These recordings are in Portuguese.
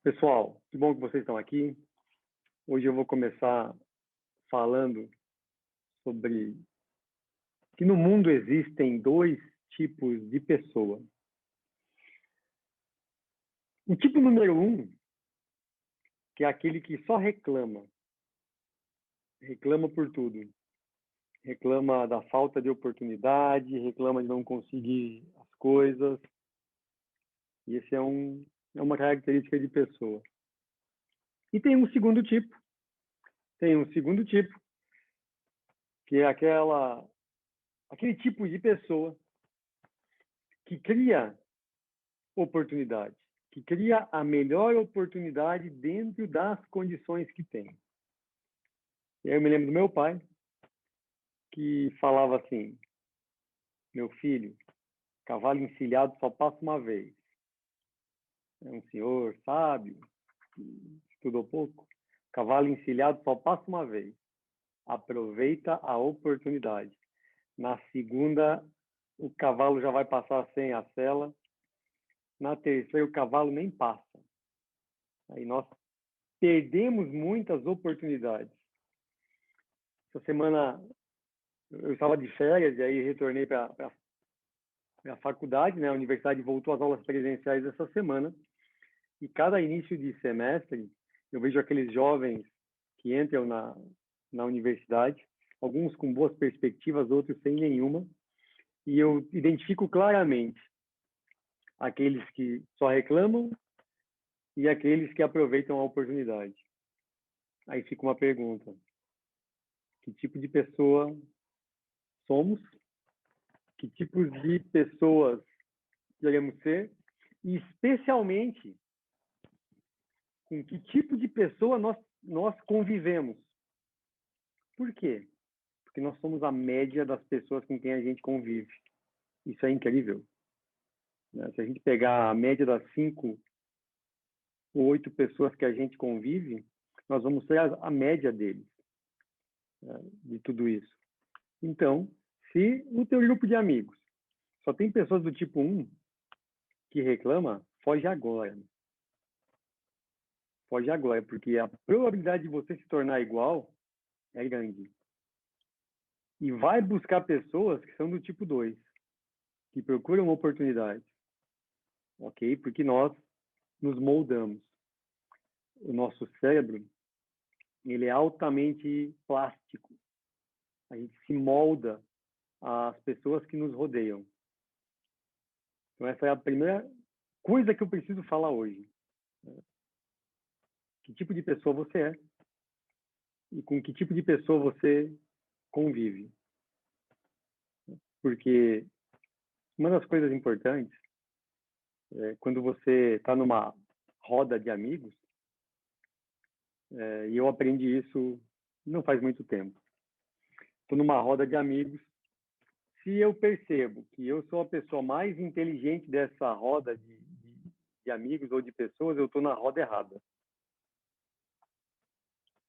Pessoal, que bom que vocês estão aqui. Hoje eu vou começar falando sobre que no mundo existem dois tipos de pessoa. O tipo número um, que é aquele que só reclama por tudo. Reclama da falta de oportunidade, reclama de não conseguir as coisas. E esse é uma característica de pessoa. E tem um segundo tipo. Que é aquele tipo de pessoa que cria oportunidade, que cria a melhor oportunidade dentro das condições que tem. Eu me lembro do meu pai, que falava assim: meu filho, cavalo encilhado só passa uma vez. É um senhor sábio, que estudou pouco. Cavalo encilhado só passa uma vez. Aproveita a oportunidade. Na segunda, o cavalo já vai passar sem a sela. Na terceira, o cavalo nem passa. Aí nós perdemos muitas oportunidades. Essa semana eu estava de férias e aí retornei para a faculdade, né? A universidade voltou às aulas presenciais essa semana. E cada início de semestre, eu vejo aqueles jovens que entram na universidade, alguns com boas perspectivas, outros sem nenhuma. E eu identifico claramente aqueles que só reclamam e aqueles que aproveitam a oportunidade. Aí fica uma pergunta: que tipo de pessoa somos? Que tipos de pessoas queremos ser? E especialmente, com que tipo de pessoa nós convivemos? Por quê? Porque nós somos a média das pessoas com quem a gente convive. Isso é incrível, né? Se a gente pegar a média das 5 ou 8 pessoas que a gente convive, nós vamos ser a média deles, né, de tudo isso. Então, se o teu grupo de amigos só tem pessoas do tipo 1 que reclama, foge agora. Foge agora, porque a probabilidade de você se tornar igual é grande. E vai buscar pessoas que são do tipo 2, que procuram oportunidades, ok? Porque nós nos moldamos. O nosso cérebro, ele é altamente plástico. A gente se molda às pessoas que nos rodeiam. Então, essa é a primeira coisa que eu preciso falar hoje. Que tipo de pessoa você é e com que tipo de pessoa você convive. Porque uma das coisas importantes é quando você está numa roda de amigos, e eu aprendi isso não faz muito tempo. Estou numa roda de amigos. Se eu percebo que eu sou a pessoa mais inteligente dessa roda de amigos ou de pessoas, eu estou na roda errada.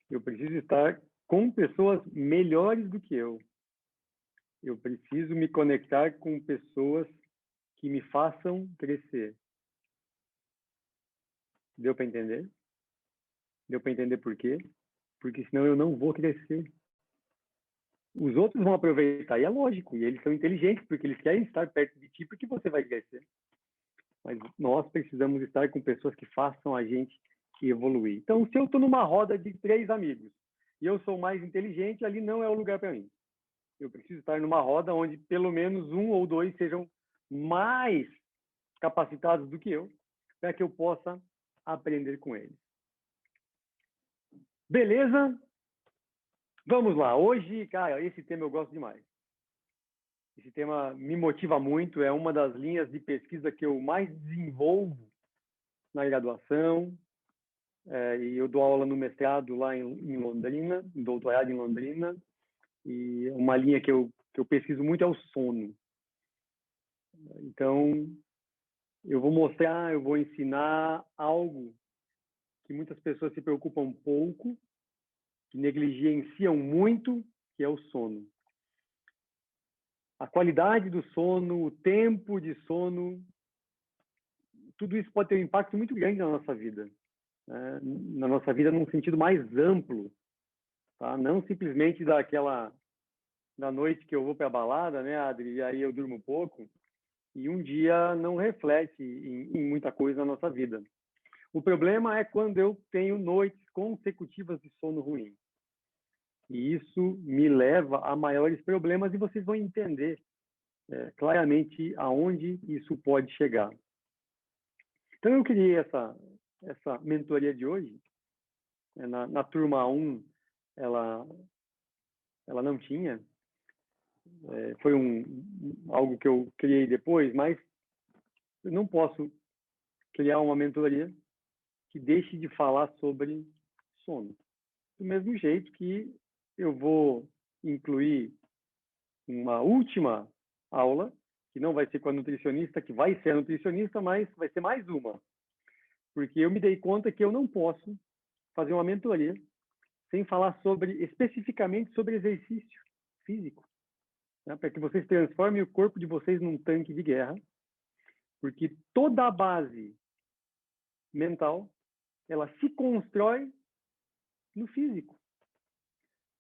Eu preciso estar com pessoas melhores do que eu. Eu preciso me conectar com pessoas que me façam crescer. Deu para entender? Deu para entender por quê? Porque senão eu não vou crescer. Os outros vão aproveitar, e é lógico, e eles são inteligentes, porque eles querem estar perto de ti, porque você vai crescer. Mas nós precisamos estar com pessoas que façam a gente evoluir. Então, se eu estou numa roda de 3 amigos, e eu sou mais inteligente, ali não é o lugar para mim. Eu preciso estar numa roda onde pelo menos 1 ou 2 sejam mais capacitados do que eu, para que eu possa aprender com eles. Beleza? Vamos lá. Hoje, cara, esse tema eu gosto demais. Esse tema me motiva muito, é uma das linhas de pesquisa que eu mais desenvolvo na graduação, e eu dou aula no mestrado lá em Londrina, doutorado em Londrina, e uma linha que eu pesquiso muito é o sono. Então, eu vou mostrar, eu vou ensinar algo que muitas pessoas se preocupam pouco, que negligenciam muito, que é o sono. A qualidade do sono, o tempo de sono, tudo isso pode ter um impacto muito grande na nossa vida. na nossa vida num sentido mais amplo, tá? Não simplesmente da noite que eu vou para a balada, né, Adri, e aí eu durmo pouco, e um dia não reflete em muita coisa na nossa vida. O problema é quando eu tenho noites consecutivas de sono ruim. E isso me leva a maiores problemas e vocês vão entender claramente aonde isso pode chegar. Então, eu criei essa mentoria de hoje. Na turma 1, ela não tinha. Foi algo que eu criei depois, mas eu não posso criar uma mentoria que deixe de falar sobre sono. Do mesmo jeito que eu vou incluir uma última aula, que não vai ser com a nutricionista, que vai ser a nutricionista, mas vai ser mais uma. Porque eu me dei conta que eu não posso fazer uma mentoria sem falar especificamente sobre exercício físico, né? Para que vocês transformem o corpo de vocês num tanque de guerra, porque toda a base mental, ela se constrói no físico.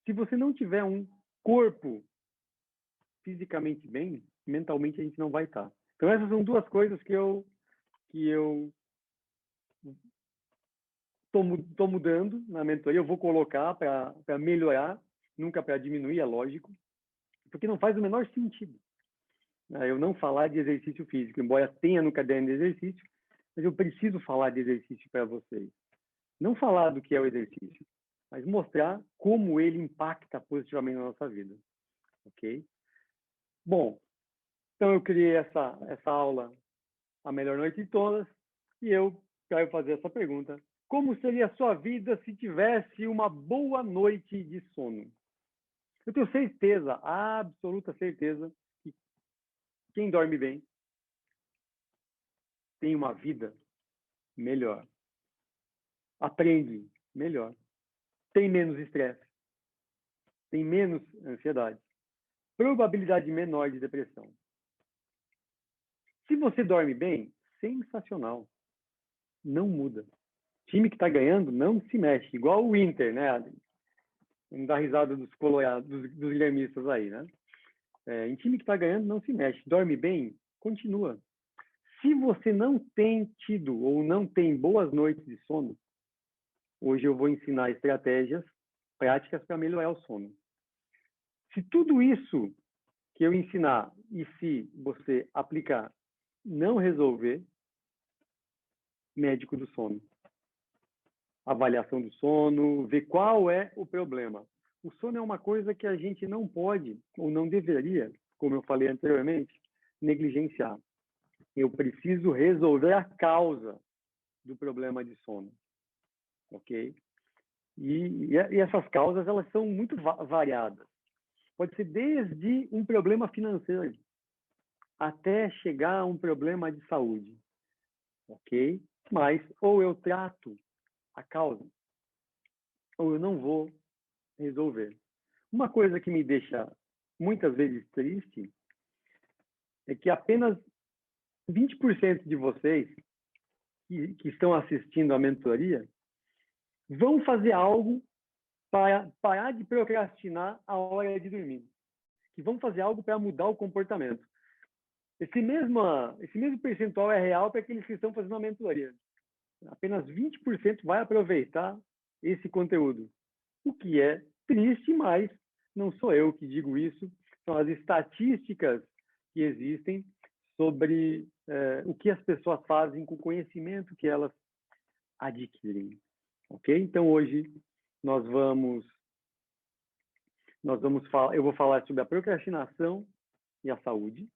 Se você não tiver um corpo fisicamente bem, mentalmente a gente não vai estar. Então essas são duas coisas que eu estou mudando na mentoria. Eu vou colocar para melhorar, nunca para diminuir, é lógico, porque não faz o menor sentido, né, eu não falar de exercício físico, embora tenha no caderno de exercício, mas eu preciso falar de exercício para vocês. Não falar do que é o exercício, mas mostrar como ele impacta positivamente na nossa vida. Ok? Bom, então eu criei essa aula, A Melhor Noite de Todas, e eu quero fazer essa pergunta. Como seria a sua vida se tivesse uma boa noite de sono? Eu tenho certeza, absoluta certeza, que quem dorme bem tem uma vida melhor, aprende melhor, tem menos estresse, tem menos ansiedade, probabilidade menor de depressão. Se você dorme bem, sensacional, não muda. Time que está ganhando não se mexe, igual o Inter, né, Adri? Não dá risada dos colorados, dos gremistas aí, né? Em time que está ganhando, não se mexe. Dorme bem, continua. Se você não tem tido ou não tem boas noites de sono, hoje eu vou ensinar estratégias práticas para melhorar o sono. Se tudo isso que eu ensinar e se você aplicar não resolver, médico do sono. Avaliação do sono, ver qual é o problema. O sono é uma coisa que a gente não pode ou não deveria, como eu falei anteriormente, negligenciar. Eu preciso resolver a causa do problema de sono, ok? E essas causas, elas são muito variadas. Pode ser desde um problema financeiro até chegar a um problema de saúde, ok? Mas ou eu trato a causa ou eu não vou resolver. Uma coisa que me deixa muitas vezes triste é que apenas 20% de vocês que estão assistindo à mentoria vão fazer algo para parar de procrastinar a hora de dormir. Que vão fazer algo para mudar o comportamento. Esse mesmo percentual é real para aqueles que estão fazendo a mentoria. Apenas 20% vai aproveitar esse conteúdo. O que é triste, mas não sou eu que digo isso, são as estatísticas que existem sobre o que as pessoas fazem com o conhecimento que elas adquirem. Ok? Então, hoje, eu vou falar sobre a procrastinação e a saúde,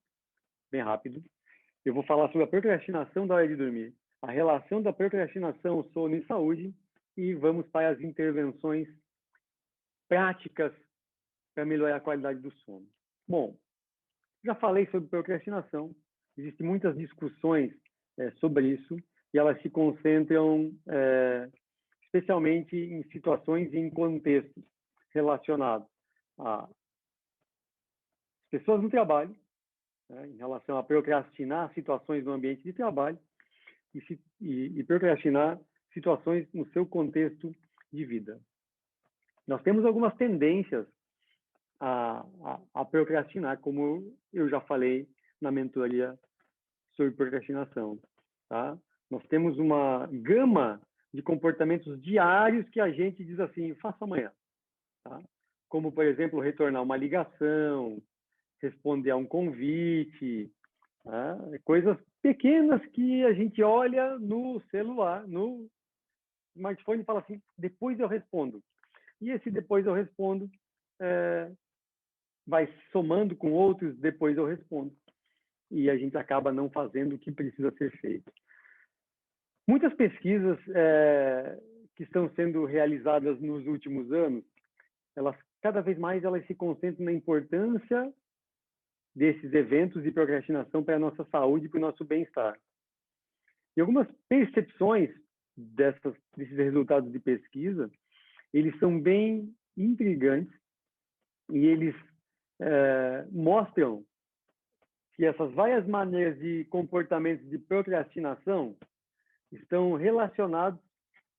bem rápido. Eu vou falar sobre a procrastinação da hora de dormir, a relação da procrastinação, sono e saúde, e vamos para as intervenções práticas para melhorar a qualidade do sono. Bom, já falei sobre procrastinação, existem muitas discussões sobre isso, e elas se concentram especialmente em situações e em contextos relacionados a pessoas no trabalho, né, em relação a procrastinar situações no ambiente de trabalho e procrastinar situações no seu contexto de vida. Nós temos algumas tendências a procrastinar, como eu já falei na mentoria sobre procrastinação, tá? Nós temos uma gama de comportamentos diários que a gente diz assim, faça amanhã, tá? Como, por exemplo, retornar uma ligação, responder a um convite, tá? Coisas pequenas que a gente olha no celular, no smartphone e fala assim, depois eu respondo. E esse depois eu respondo vai somando com outros, depois eu respondo. E a gente acaba não fazendo o que precisa ser feito. Muitas pesquisas que estão sendo realizadas nos últimos anos, cada vez mais elas se concentram na importância desses eventos de procrastinação para a nossa saúde e para o nosso bem-estar. E algumas percepções desses resultados de pesquisa, eles são bem intrigantes e eles mostram que essas várias maneiras de comportamentos de procrastinação estão relacionados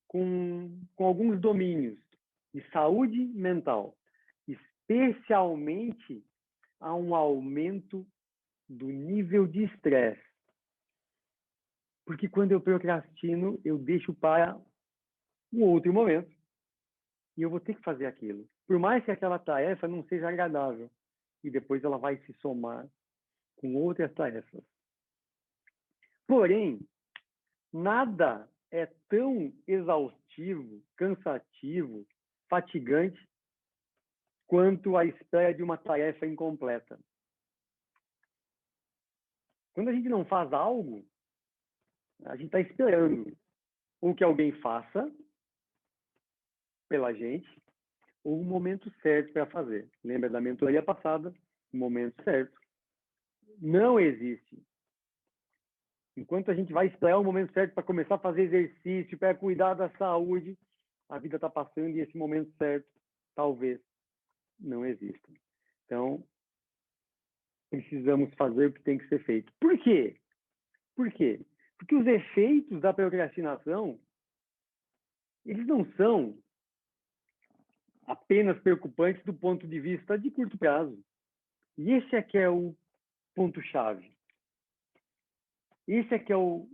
com alguns domínios de saúde mental, especialmente a um aumento do nível de estresse. Porque quando eu procrastino, eu deixo para um outro momento e eu vou ter que fazer aquilo. Por mais que aquela tarefa não seja agradável, e depois ela vai se somar com outras tarefas. Porém, nada é tão exaustivo, cansativo, fatigante quanto a espera de uma tarefa incompleta. Quando a gente não faz algo, a gente está esperando ou que alguém faça pela gente, ou o momento certo para fazer. Lembra da mentoria passada? O momento certo. Não existe. Enquanto a gente vai esperar o momento certo para começar a fazer exercício, para cuidar da saúde, a vida está passando e esse momento certo, talvez, não exista. Então, precisamos fazer o que tem que ser feito. Por quê? Por quê? Porque os efeitos da procrastinação, eles não são apenas preocupantes do ponto de vista de curto prazo. E esse é que é o ponto-chave. Esse é que é o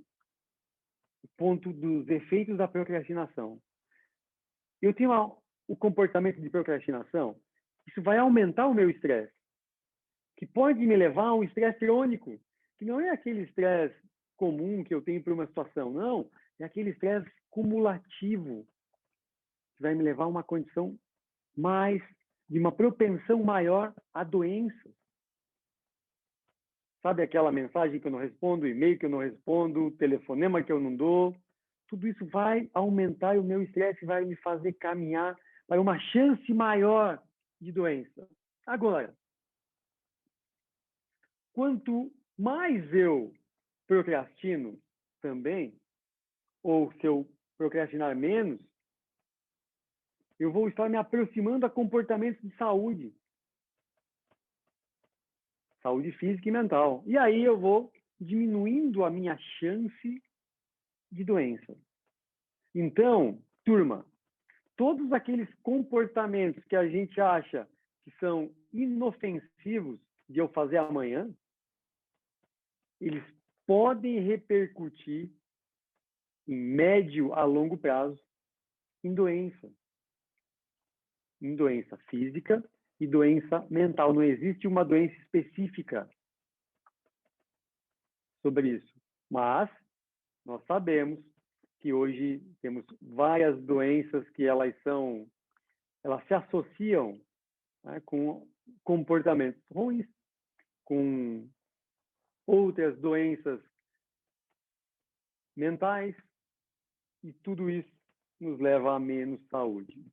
ponto dos efeitos da procrastinação. Eu tenho o comportamento de procrastinação, isso vai aumentar o meu estresse, que pode me levar a um estresse crônico, que não é aquele estresse comum que eu tenho por uma situação, não, é aquele estresse cumulativo, que vai me levar a uma condição de uma propensão maior à doença. Sabe aquela mensagem que eu não respondo, e-mail que eu não respondo, telefonema que eu não dou? Tudo isso vai aumentar o meu estresse, vai me fazer caminhar para uma chance maior de doença. Agora, quanto mais eu procrastino também, ou se eu procrastinar menos, eu vou estar me aproximando a comportamentos de saúde. Saúde física e mental. E aí eu vou diminuindo a minha chance de doença. Então, turma, todos aqueles comportamentos que a gente acha que são inofensivos de eu fazer amanhã, eles podem repercutir em médio a longo prazo em doença. Em doença física e doença mental. Não existe uma doença específica sobre isso. Mas nós sabemos que hoje temos várias doenças que elas se associam, né, com comportamentos ruins, com outras doenças mentais, e tudo isso nos leva a menos saúde.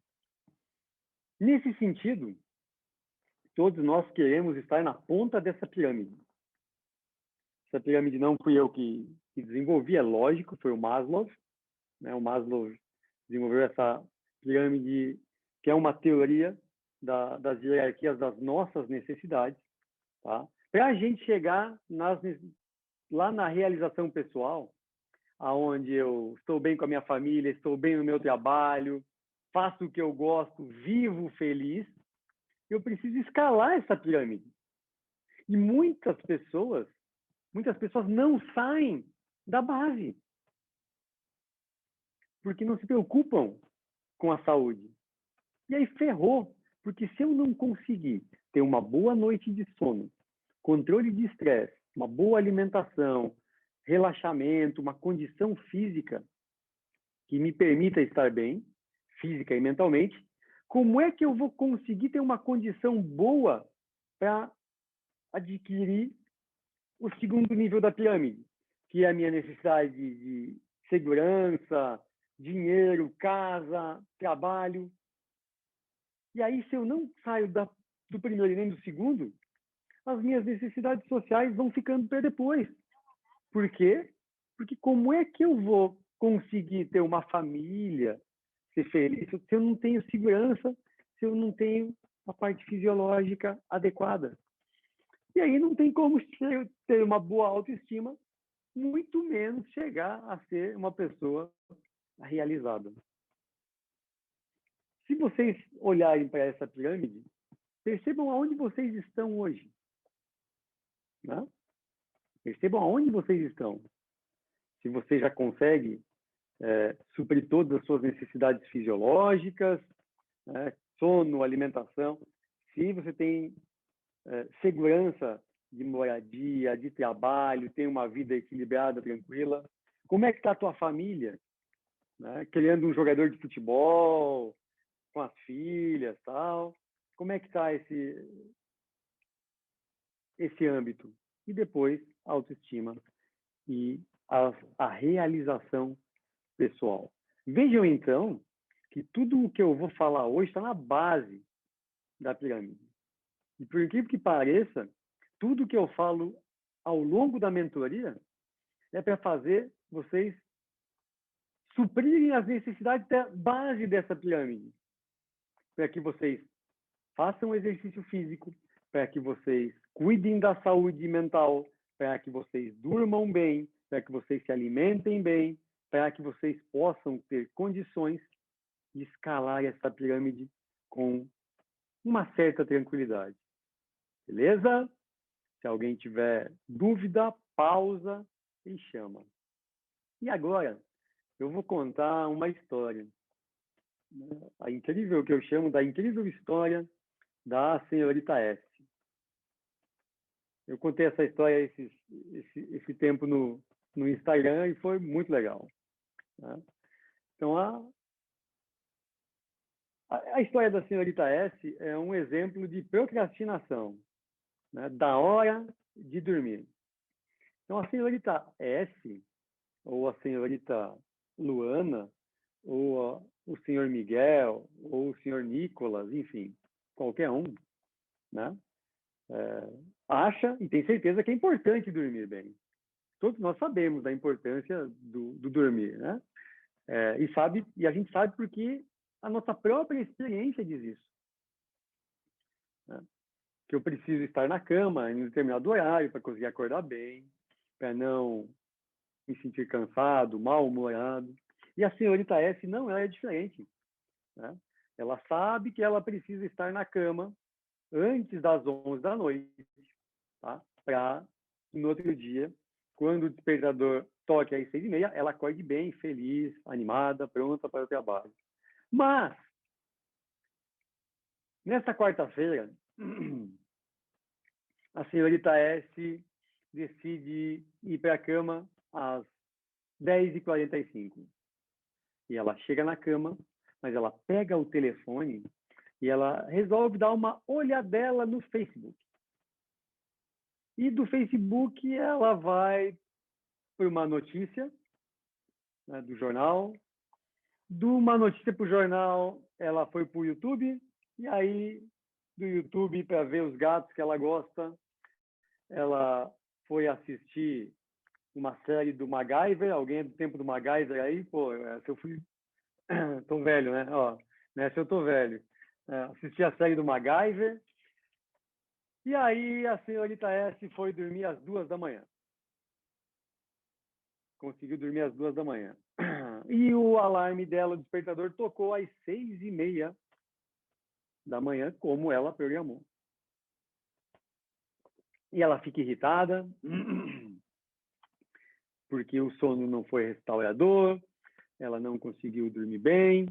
Nesse sentido, todos nós queremos estar na ponta dessa pirâmide. Essa pirâmide não fui eu que desenvolvi, é lógico, foi o Maslow. Né? O Maslow desenvolveu essa pirâmide, que é uma teoria das hierarquias das nossas necessidades, tá? Para a gente chegar lá na realização pessoal, aonde eu estou bem com a minha família, estou bem no meu trabalho, faço o que eu gosto, vivo feliz, eu preciso escalar essa pirâmide. E muitas pessoas não saem da base, porque não se preocupam com a saúde. E aí ferrou, porque se eu não conseguir ter uma boa noite de sono, controle de estresse, uma boa alimentação, relaxamento, uma condição física que me permita estar bem, física e mentalmente, como é que eu vou conseguir ter uma condição boa para adquirir o segundo nível da pirâmide, que é a minha necessidade de segurança, dinheiro, casa, trabalho. E aí, se eu não saio do primeiro e nem do segundo, as minhas necessidades sociais vão ficando para depois. Por quê? Porque como é que eu vou conseguir ter uma família, ser feliz, se eu não tenho segurança, se eu não tenho a parte fisiológica adequada? E aí não tem como ter uma boa autoestima, muito menos chegar a ser uma pessoa realizada. Se vocês olharem para essa pirâmide, percebam aonde vocês estão hoje. Né? Percebam aonde vocês estão. Se você já consegue suprir todas as suas necessidades fisiológicas, né? Sono, alimentação, se você tem segurança de moradia, de trabalho, tem uma vida equilibrada, tranquila, como é que está a tua família? Né? Criando um jogador de futebol, com as filhas, tal. Como é que está esse âmbito? E depois, a autoestima e a realização pessoal. Vejam, então, que tudo o que eu vou falar hoje está na base da pirâmide. E por incrível que pareça, tudo que eu falo ao longo da mentoria é para fazer vocês suprirem as necessidades da base dessa pirâmide. Para que vocês façam exercício físico, para que vocês cuidem da saúde mental, para que vocês durmam bem, para que vocês se alimentem bem, para que vocês possam ter condições de escalar essa pirâmide com uma certa tranquilidade. Beleza? Se alguém tiver dúvida, pausa e chama. E agora, eu vou contar uma história. A incrível, que eu chamo da incrível história da senhorita S. Eu contei essa história esse tempo no Instagram e foi muito legal. Né? Então, a história da senhorita S é um exemplo de procrastinação, né? Da hora de dormir. Então, a senhorita S, ou a senhorita Luana, ou o senhor Miguel, ou o senhor Nicolas, enfim, qualquer um, né? Acha e tem certeza que é importante dormir bem. Todos nós sabemos da importância do dormir, né? E a gente sabe porque a nossa própria experiência diz isso. Né? Que eu preciso estar na cama em um determinado horário para conseguir acordar bem, para não me sentir cansado, mal-humorado. E a senhorita S não, ela é diferente. Né? Ela sabe que ela precisa estar na cama antes das 11 da noite, tá? Para no outro dia, quando o despertador toque às 6h30, ela acorde bem, feliz, animada, pronta para o trabalho. Mas, nessa quarta-feira, a senhorita S decide ir para a cama às 10h45. E ela chega na cama, mas ela pega o telefone e ela resolve dar uma olhadela no Facebook. E do Facebook ela vai para uma notícia, né, do jornal. De uma notícia para o jornal, ela foi para o YouTube. E aí, do YouTube, para ver os gatos que ela gosta, ela foi assistir uma série do MacGyver. Alguém é do tempo do MacGyver aí? Pô, se eu fui... tô velho, né? Ó, nessa eu tô velho. Assisti a série do MacGyver. E aí a senhorita S foi dormir às 2 da manhã. conseguiu dormir às 2 da manhã. E o alarme dela, o despertador, tocou às 6h30 da manhã, como ela programou. E ela fica irritada, porque o sono não foi restaurador, ela não conseguiu dormir bem,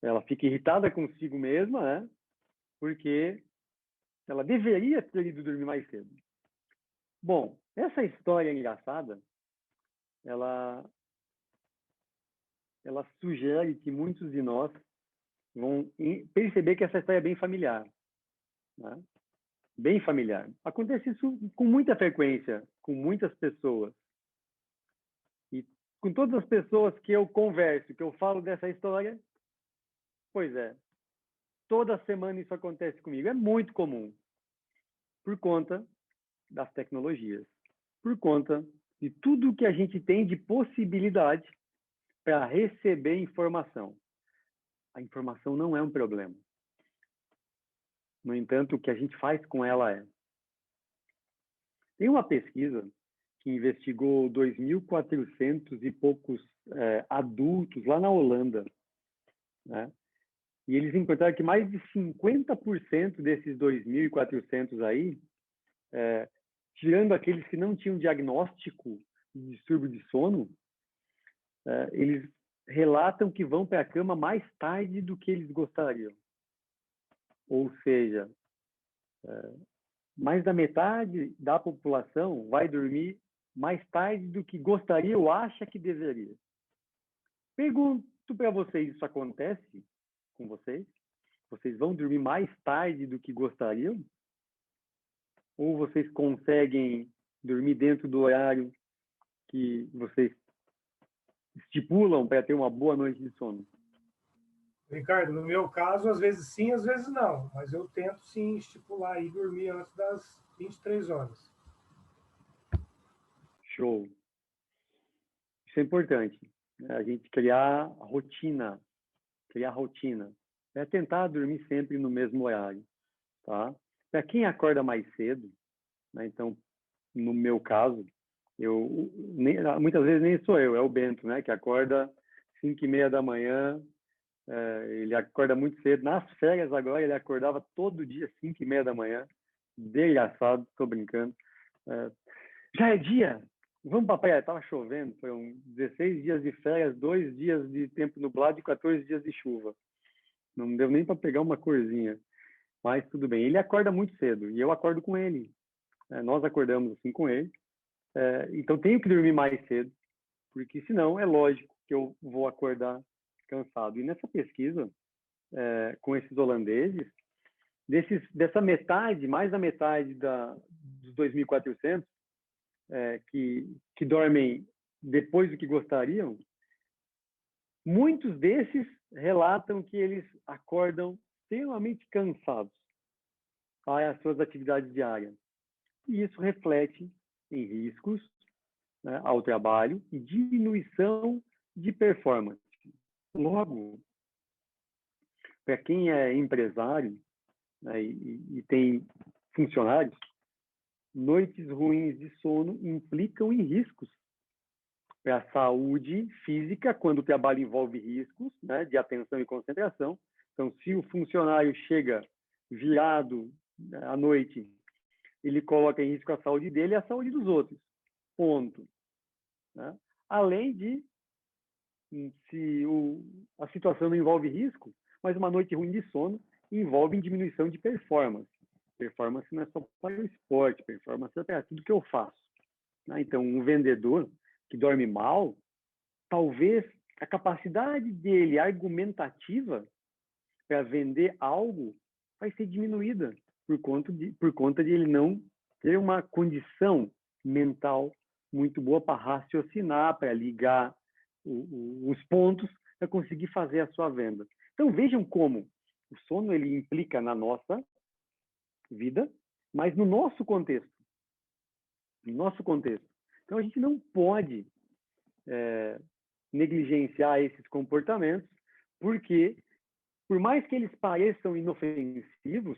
ela fica irritada consigo mesma, né? Porque ela deveria ter ido dormir mais cedo. Bom, essa história engraçada, ela sugere que muitos de nós vão perceber que essa história é bem familiar, né? Bem familiar. Acontece isso com muita frequência, com muitas pessoas. E com todas as pessoas que eu converso, que eu falo dessa história, pois é, toda semana isso acontece comigo. É muito comum, por conta das tecnologias, por conta de tudo que a gente tem de possibilidade para receber informação. A informação não é um problema. No entanto, o que a gente faz com ela é. Tem uma pesquisa que investigou 2.400 e poucos adultos lá na Holanda, né? E eles encontraram que mais de 50% desses 2.400 aí, tirando aqueles que não tinham diagnóstico de distúrbio de sono, eles relatam que vão para a cama mais tarde do que eles gostariam. Ou seja, mais da metade da população vai dormir mais tarde do que gostaria ou acha que deveria. Pergunto para vocês, isso acontece com vocês? Vocês vão dormir mais tarde do que gostariam? Ou vocês conseguem dormir dentro do horário que vocês estipulam para ter uma boa noite de sono? Ricardo, no meu caso, às vezes sim, às vezes não. Mas eu tento sim estipular e dormir antes das 23 horas. Show. Isso é importante, né? A gente criar rotina. É tentar dormir sempre no mesmo horário, tá? Para quem acorda mais cedo, né? Então, no meu caso, muitas vezes nem sou eu, é o Bento, né? Que acorda 5h30 da manhã, ele acorda muito cedo. Nas férias agora, ele acordava todo dia 5h30 da manhã. Desgraçado, tô brincando. Já é dia! Vamos para a praia. Tava chovendo, foram 16 dias de férias, 2 dias de tempo nublado e 14 dias de chuva. Não deu nem para pegar uma corzinha. Mas tudo bem. Ele acorda muito cedo e eu acordo com ele. Nós acordamos assim com ele. Então tenho que dormir mais cedo, porque senão é lógico que eu vou acordar cansado. E nessa pesquisa, com esses holandeses, dessa metade, mais da metade dos 2.400, que dormem depois do que gostariam, muitos desses relatam que eles acordam extremamente cansados às suas atividades diárias. E isso reflete em riscos, né, ao trabalho e diminuição de performance. Logo, para quem é empresário, né, e tem funcionários, noites ruins de sono implicam em riscos para a saúde física, quando o trabalho envolve riscos, né, de atenção e concentração. Então, se o funcionário chega virado, né, à noite, ele coloca em risco a saúde dele e a saúde dos outros. Ponto. Né? Além de, se a situação não envolve risco, mas uma noite ruim de sono envolve diminuição de performance. Performance não é só para o esporte, performance é para tudo que eu faço. Né? Então, um vendedor que dorme mal, talvez a capacidade dele argumentativa para vender algo vai ser diminuída por conta de ele não ter uma condição mental muito boa para raciocinar, para ligar os pontos, para conseguir fazer a sua venda. Então, vejam como o sono ele implica na nossa vida, mas no nosso contexto. No nosso contexto. Então, a gente não pode negligenciar esses comportamentos, porque, por mais que eles pareçam inofensivos,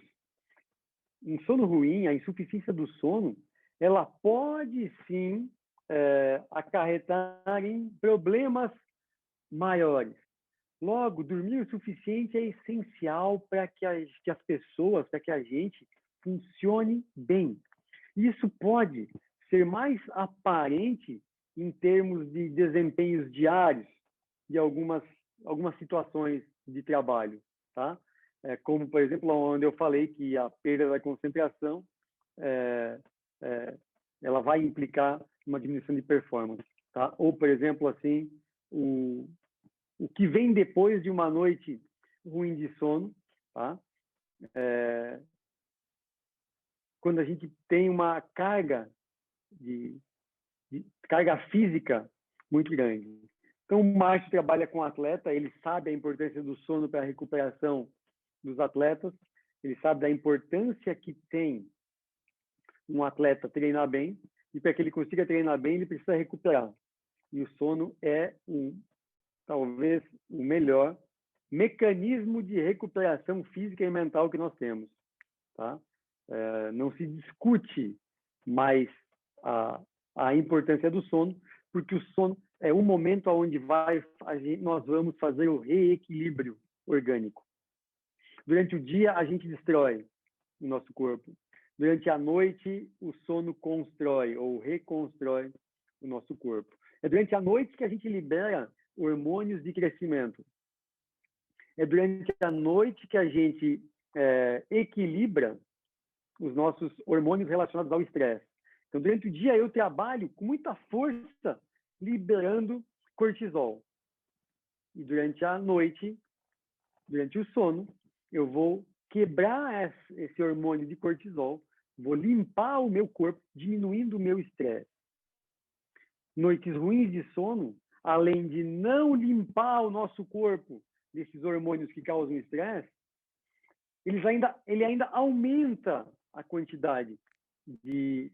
um sono ruim, a insuficiência do sono, ela pode sim acarretarem problemas maiores. Logo, dormir o suficiente é essencial para que as pessoas, para que a gente funcione bem. Isso pode ser mais aparente em termos de desempenhos diários de algumas situações de trabalho, tá? Como, por exemplo, onde eu falei que a perda da concentração ela vai implicar uma diminuição de performance, tá? Ou, por exemplo, assim, o que vem depois de uma noite ruim de sono, tá? Quando a gente tem uma carga carga física muito grande. Então, o Márcio trabalha com atleta, ele sabe a importância do sono para a recuperação dos atletas, ele sabe da importância que tem um atleta treinar bem, e para que ele consiga treinar bem, ele precisa recuperar. E o sono é talvez o melhor mecanismo de recuperação física e mental que nós temos, tá? Não se discute mais a importância do sono, porque o sono é o momento onde nós vamos fazer o reequilíbrio orgânico. Durante o dia, a gente destrói o nosso corpo. Durante a noite, o sono constrói ou reconstrói o nosso corpo. É durante a noite que a gente libera hormônios de crescimento. É durante a noite que a gente equilibra os nossos hormônios relacionados ao estresse. Então, durante o dia, eu trabalho com muita força liberando cortisol. E durante a noite, durante o sono, eu vou quebrar esse hormônio de cortisol, vou limpar o meu corpo, diminuindo o meu estresse. Noites ruins de sono, além de não limpar o nosso corpo desses hormônios que causam estresse, ele ainda aumenta a quantidade de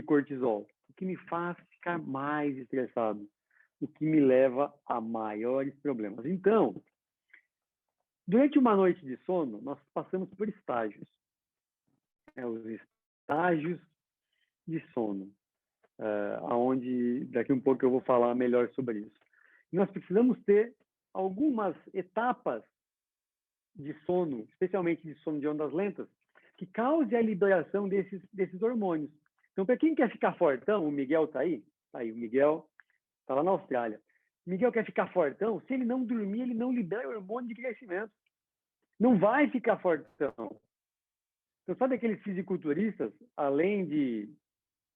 cortisol, o que me faz ficar mais estressado, o que me leva a maiores problemas. Então, durante uma noite de sono, nós passamos por estágios. Os estágios de sono, onde daqui um pouco eu vou falar melhor sobre isso. Nós precisamos ter algumas etapas de sono, especialmente de sono de ondas lentas, que cause a liberação desses hormônios. Então, para quem quer ficar fortão, o Miguel está aí? Tá aí, o Miguel está lá na Austrália. O Miguel quer ficar fortão, se ele não dormir, ele não libera hormônio de crescimento. Não vai ficar fortão. Então, sabe aqueles fisiculturistas, além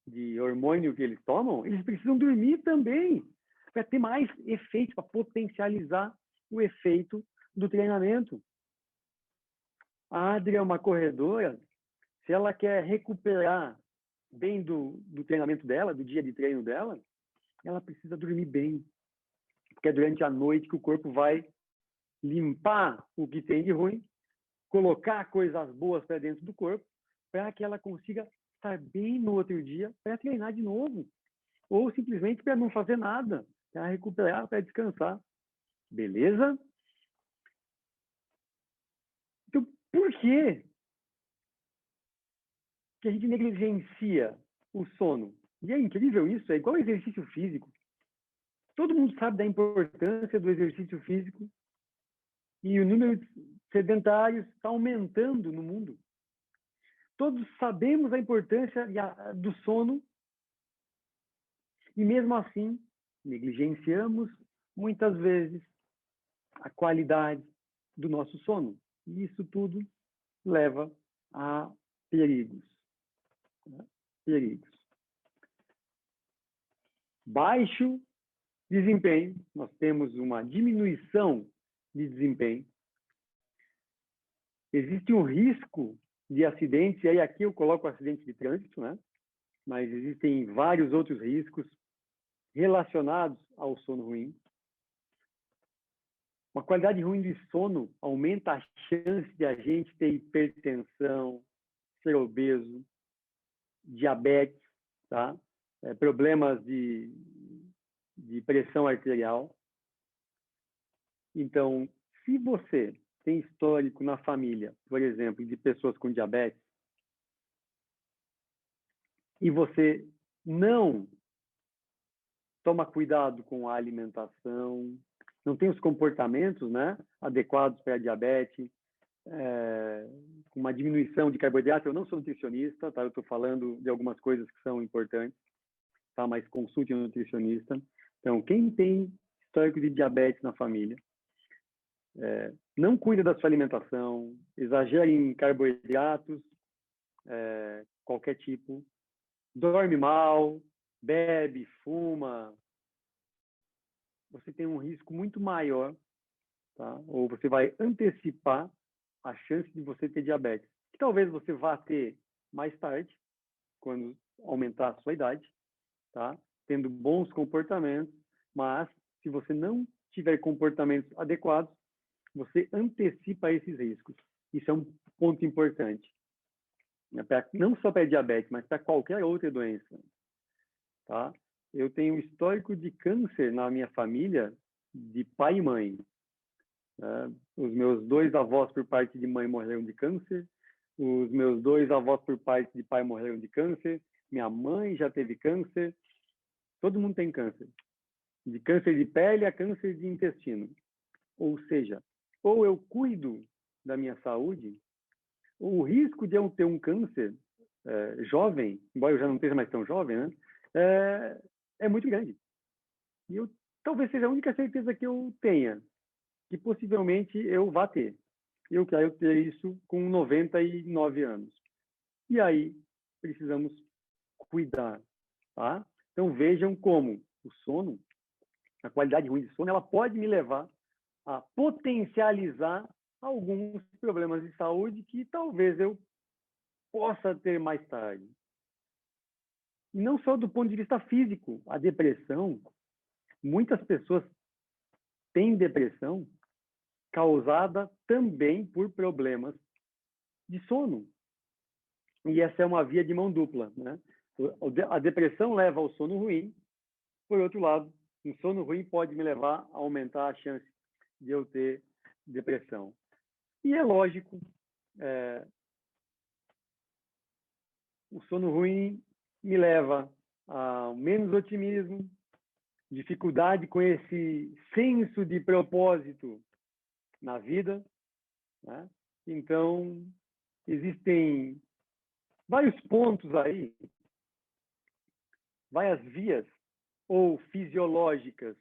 de hormônio que eles tomam, eles precisam dormir também, para ter mais efeito, para potencializar o efeito do treinamento. A Adri é uma corredora, se ela quer recuperar bem do treinamento dela, do dia de treino dela, ela precisa dormir bem. Porque é durante a noite que o corpo vai limpar o que tem de ruim, colocar coisas boas para dentro do corpo, para que ela consiga estar bem no outro dia para treinar de novo. Ou simplesmente para não fazer nada, para recuperar, para descansar. Beleza? Então, por que a gente negligencia o sono? E é incrível isso, é igual exercício físico. Todo mundo sabe da importância do exercício físico e o número de sedentários está aumentando no mundo. Todos sabemos a importância do sono e, mesmo assim, negligenciamos muitas vezes a qualidade do nosso sono. E isso tudo leva a perigos. Perigos. Baixo desempenho, nós temos uma diminuição de desempenho. Existe um risco de acidentes, e aí aqui eu coloco acidente de trânsito, né? Mas existem vários outros riscos relacionados ao sono ruim. Uma qualidade ruim de sono aumenta a chance de a gente ter hipertensão, ser obeso, diabetes, tá? Problemas de pressão arterial. Então, se você tem histórico na família, por exemplo, de pessoas com diabetes, e você não toma cuidado com a alimentação, não tem os comportamentos, né, adequados para a diabetes, com uma diminuição de carboidrato. Eu não sou nutricionista, tá? Eu estou falando de algumas coisas que são importantes, tá? Mas consulte um nutricionista. Então, quem tem histórico de diabetes na família, não cuida da sua alimentação, exagera em carboidratos, qualquer tipo, dorme mal, bebe, fuma, você tem um risco muito maior, tá? Ou você vai antecipar a chance de você ter diabetes, que talvez você vá ter mais tarde, quando aumentar a sua idade, tá? Tendo bons comportamentos, mas se você não tiver comportamentos adequados, você antecipa esses riscos. Isso é um ponto importante, né? Não só para diabetes, mas para qualquer outra doença, tá? Eu tenho um histórico de câncer na minha família, de pai e mãe. Os meus 2 avós por parte de mãe morreram de câncer, os meus 2 avós por parte de pai morreram de câncer, minha mãe já teve câncer, todo mundo tem câncer. De câncer de pele a câncer de intestino. Ou seja, ou eu cuido da minha saúde, ou o risco de eu ter um câncer jovem, embora eu já não esteja mais tão jovem, né, é muito grande. E talvez seja a única certeza que eu tenha, que possivelmente eu vá ter. Eu quero ter isso com 99 anos. E aí, precisamos cuidar, tá? Então, vejam como o sono, a qualidade ruim de sono, ela pode me levar a potencializar alguns problemas de saúde que talvez eu possa ter mais tarde. E não só do ponto de vista físico. A depressão, muitas pessoas têm depressão causada também por problemas de sono. E essa é uma via de mão dupla, né? A depressão leva ao sono ruim, por outro lado, um sono ruim pode me levar a aumentar a chance de eu ter depressão. E é lógico, o sono ruim me leva a menos otimismo, dificuldade com esse senso de propósito na vida, né? Então, existem vários pontos aí, várias vias, ou fisiológicas,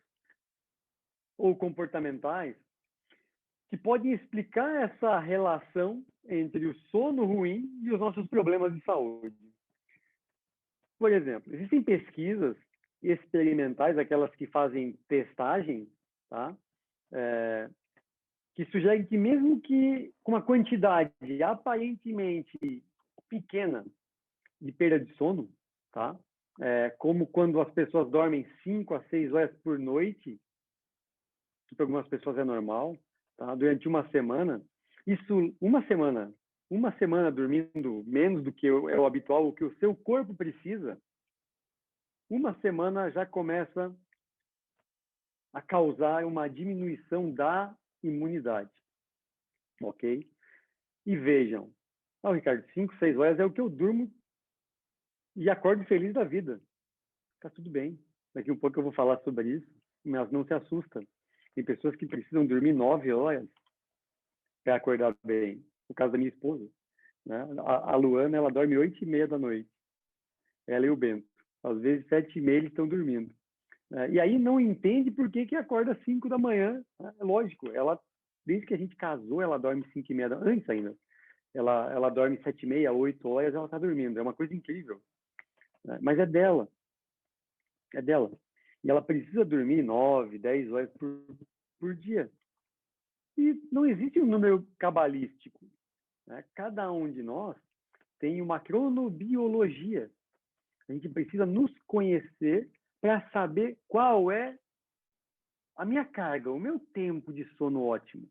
ou comportamentais, que podem explicar essa relação entre o sono ruim e os nossos problemas de saúde. Por exemplo, existem pesquisas experimentais, aquelas que fazem testagem, tá? Que sugerem que mesmo que com uma quantidade aparentemente pequena de perda de sono, tá? Como quando as pessoas dormem 5 a 6 horas por noite, que para algumas pessoas é normal, tá? Durante uma semana, isso, uma semana dormindo menos do que é o habitual, o que o seu corpo precisa, uma semana já começa a causar uma diminuição da imunidade, ok? E vejam, Ricardo, 5, 6 horas é o que eu durmo e acordo feliz da vida. Tá tudo bem. Daqui um pouco eu vou falar sobre isso, mas não se assusta. Tem pessoas que precisam dormir 9 horas para acordar bem. No caso da minha esposa, né? A Luana, ela dorme 8h30 da noite. Ela e o Bento. Às vezes 7h30 eles estão dormindo. E aí não entende por que acorda 5 da manhã. É lógico, ela, desde que a gente casou, ela dorme 5h30, antes ainda. Ela dorme 7h30, 8 horas, ela está dormindo. É uma coisa incrível. Mas é dela. É dela. E ela precisa dormir 9, 10 horas por dia. E não existe um número cabalístico, né? Cada um de nós tem uma cronobiologia. A gente precisa nos conhecer para saber qual é a minha carga, o meu tempo de sono ótimo.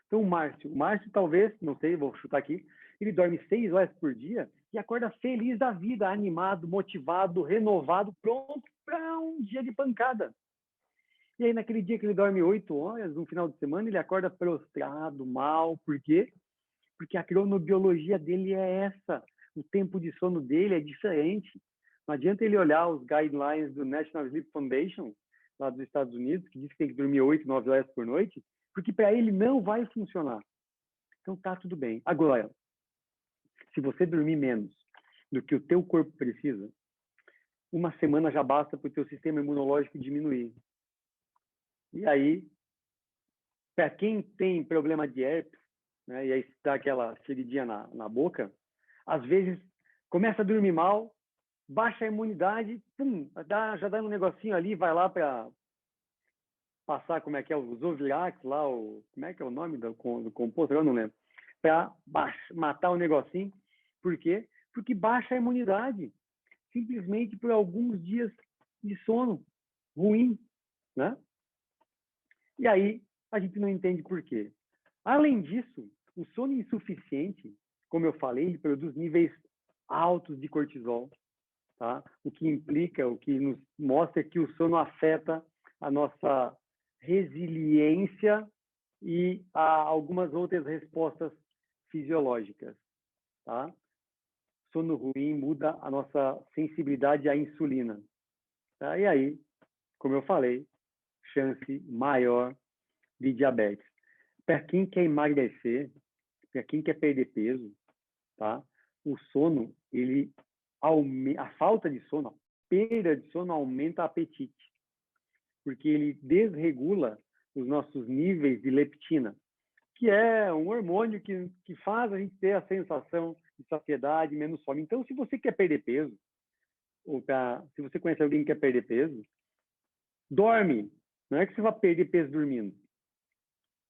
Então, o Márcio talvez, não sei, vou chutar aqui, ele dorme 6 horas por dia e acorda feliz da vida, animado, motivado, renovado, pronto para um dia de pancada. E aí, naquele dia que ele dorme 8 horas, no final de semana, ele acorda prostrado, mal. Por quê? Porque a cronobiologia dele é essa. O tempo de sono dele é diferente. Não adianta ele olhar os guidelines do National Sleep Foundation, lá dos Estados Unidos, que diz que tem que dormir 8, 9 horas por noite, porque para ele não vai funcionar. Então tá tudo bem. Agora, se você dormir menos do que o teu corpo precisa, uma semana já basta para o teu sistema imunológico diminuir. E aí, para quem tem problema de herpes, né, e aí dá aquela feridinha na boca, às vezes começa a dormir mal, baixa a imunidade, pum, já dá um negocinho ali, vai lá para passar, como é que é, os Ovirax lá, como é que é o nome do composto? Eu não lembro. Para matar o negocinho. Por quê? Porque baixa a imunidade, simplesmente por alguns dias de sono ruim, né? E aí, a gente não entende por quê. Além disso, o sono insuficiente, como eu falei, ele produz níveis altos de cortisol, tá? O que implica, o que nos mostra que o sono afeta a nossa resiliência e algumas outras respostas fisiológicas, tá? Sono ruim muda a nossa sensibilidade à insulina, tá? E aí, como eu falei, chance maior de diabetes. Para quem quer emagrecer, para quem quer perder peso, tá? O sono, a falta de sono, a perda de sono aumenta o apetite, porque ele desregula os nossos níveis de leptina, que é um hormônio que faz a gente ter a sensação de saciedade, menos fome. Então, se você quer perder peso, se você conhece alguém que quer perder peso, dorme. Não é que você vai perder peso dormindo.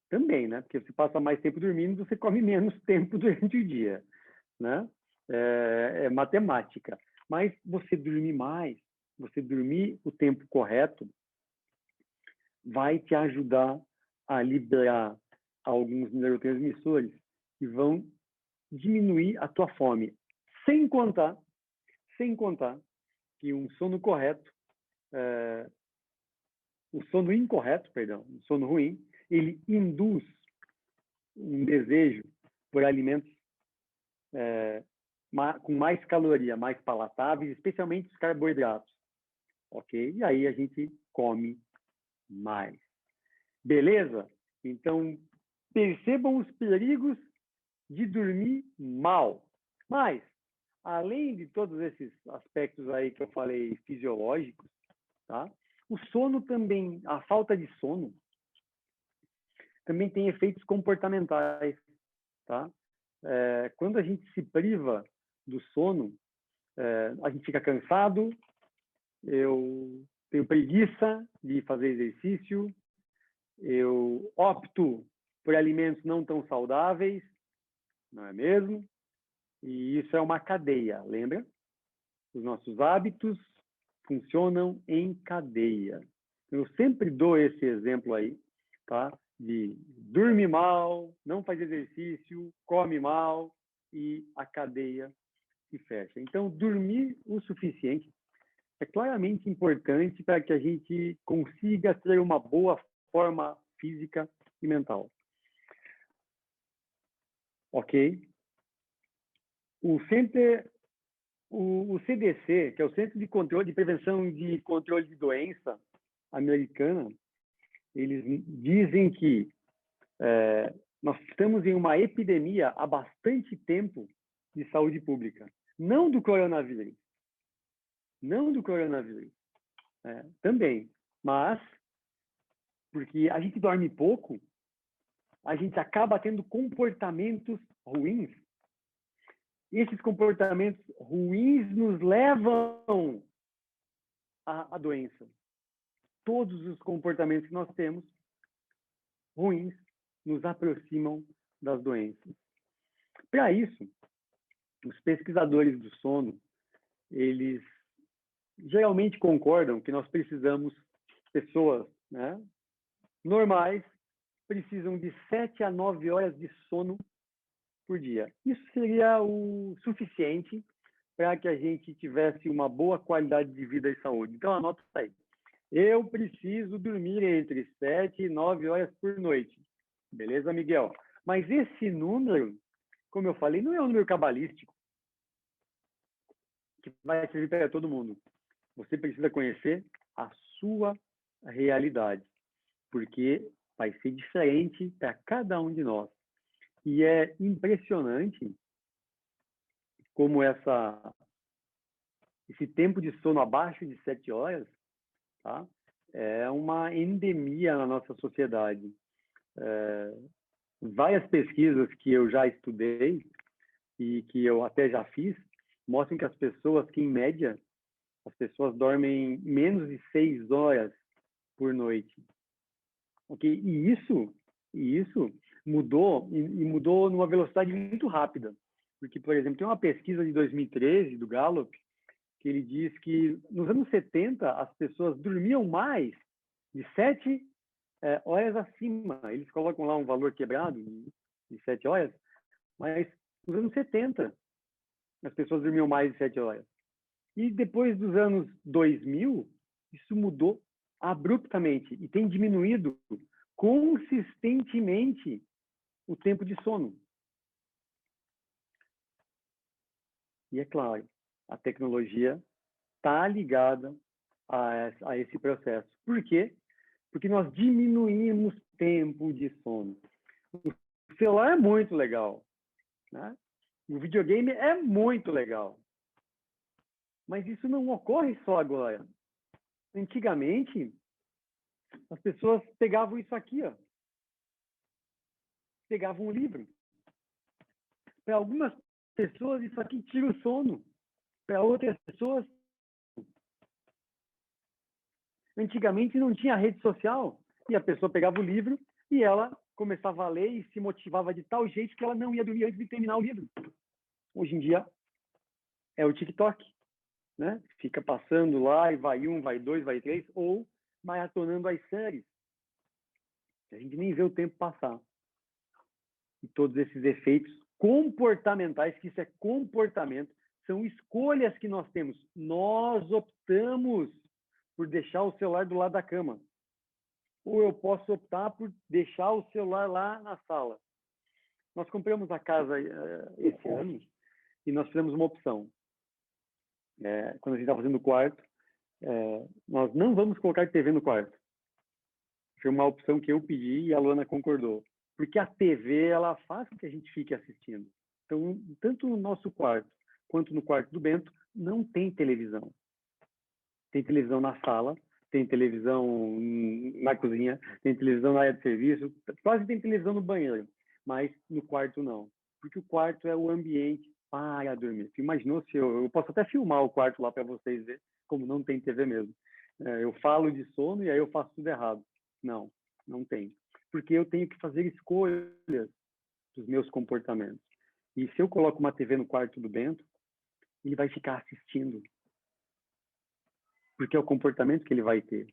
Também, né? Porque você passa mais tempo dormindo, você come menos tempo durante o dia, né? É matemática. Mas você dormir mais, você dormir o tempo correto, vai te ajudar a liberar alguns neurotransmissores que vão diminuir a tua fome. Sem contar que um sono incorreto, um sono ruim, ele induz um desejo por alimentos com mais caloria, mais palatáveis, especialmente os carboidratos, ok? E aí a gente come mais. Beleza? Então, percebam os perigos de dormir mal. Mas, além de todos esses aspectos aí que eu falei fisiológicos, tá? O sono também, a falta de sono, também tem efeitos comportamentais, tá? Quando a gente se priva do sono, a gente fica cansado, eu tenho preguiça de fazer exercício, eu opto por alimentos não tão saudáveis, não é mesmo? E isso é uma cadeia, lembra? Os nossos hábitos funcionam em cadeia. Eu sempre dou esse exemplo aí, tá? De dorme mal, não faz exercício, come mal e a cadeia se fecha. Então, dormir o suficiente é claramente importante para que a gente consiga ter uma boa forma física e mental. Ok? O CDC, que é o Centro de Controle de Prevenção de Controle de Doença americana, eles dizem que nós estamos em uma epidemia há bastante tempo de saúde pública. Não do coronavírus. Também. Mas, porque a gente dorme pouco, a gente acaba tendo comportamentos ruins. E esses comportamentos ruins nos levam à doença. Todos os comportamentos que nós temos ruins nos aproximam das doenças. Para isso, os pesquisadores do sono, eles geralmente concordam que nós precisamos, pessoas, né, normais, precisam de 7 a 9 horas de sono por dia. Isso seria o suficiente para que a gente tivesse uma boa qualidade de vida e saúde. Então, anota isso aí. Eu preciso dormir entre 7 e 9 horas por noite. Beleza, Miguel? Mas esse número, como eu falei, não é um número cabalístico. que vai servir para todo mundo. Você precisa conhecer a sua realidade, porque vai ser diferente para cada um de nós. E é impressionante como esse tempo de sono abaixo de 7 horas, tá? É uma endemia na nossa sociedade. Várias pesquisas que eu já estudei e que eu até já fiz mostram que as pessoas que, em média, as pessoas dormem menos de 6 horas por noite. Okay? E isso mudou, e mudou numa velocidade muito rápida. Porque, por exemplo, tem uma pesquisa de 2013 do Gallup, que ele diz que nos anos 70 as pessoas dormiam mais de 7 horas acima. Eles colocam lá um valor quebrado de 7 horas, mas nos anos 70 as pessoas dormiam mais de 7 horas. E depois dos anos 2000, isso mudou abruptamente e tem diminuído consistentemente o tempo de sono. E é claro, a tecnologia está ligada a esse processo. Por quê? Porque nós diminuímos tempo de sono. O celular é muito legal, né? O videogame é muito legal. Mas isso não ocorre só agora. Antigamente, as pessoas pegavam isso aqui, ó. Pegavam um livro. Para algumas pessoas, isso aqui tira o sono. Para outras pessoas, antigamente não tinha rede social. E a pessoa pegava o livro e ela começava a ler e se motivava de tal jeito que ela não ia dormir antes de terminar o livro. Hoje em dia, é o TikTok, né? Fica passando lá e vai um, vai dois, vai três, ou maratonando as séries. A gente nem vê o tempo passar. E todos esses efeitos comportamentais, que isso é comportamento, são escolhas que nós temos. Nós optamos por deixar o celular do lado da cama. Ou eu posso optar por deixar o celular lá na sala. Nós compramos a casa esse ano e nós fizemos uma opção. Quando a gente está fazendo o quarto, nós não vamos colocar TV no quarto. Foi uma opção que eu pedi e a Luana concordou. Porque a TV, ela faz com que a gente fique assistindo. Então, tanto no nosso quarto quanto no quarto do Bento, não tem televisão. Tem televisão na sala, tem televisão na cozinha, tem televisão na área de serviço, quase tem televisão no banheiro, mas no quarto não. Porque o quarto é o ambiente para dormir. Você imaginou se eu posso até filmar o quarto lá para vocês verem, como não tem TV mesmo. Eu falo de sono e aí eu faço tudo errado. Não, não tem. Porque eu tenho que fazer escolhas dos meus comportamentos. E se eu coloco uma TV no quarto do Bento, ele vai ficar assistindo. Porque é o comportamento que ele vai ter.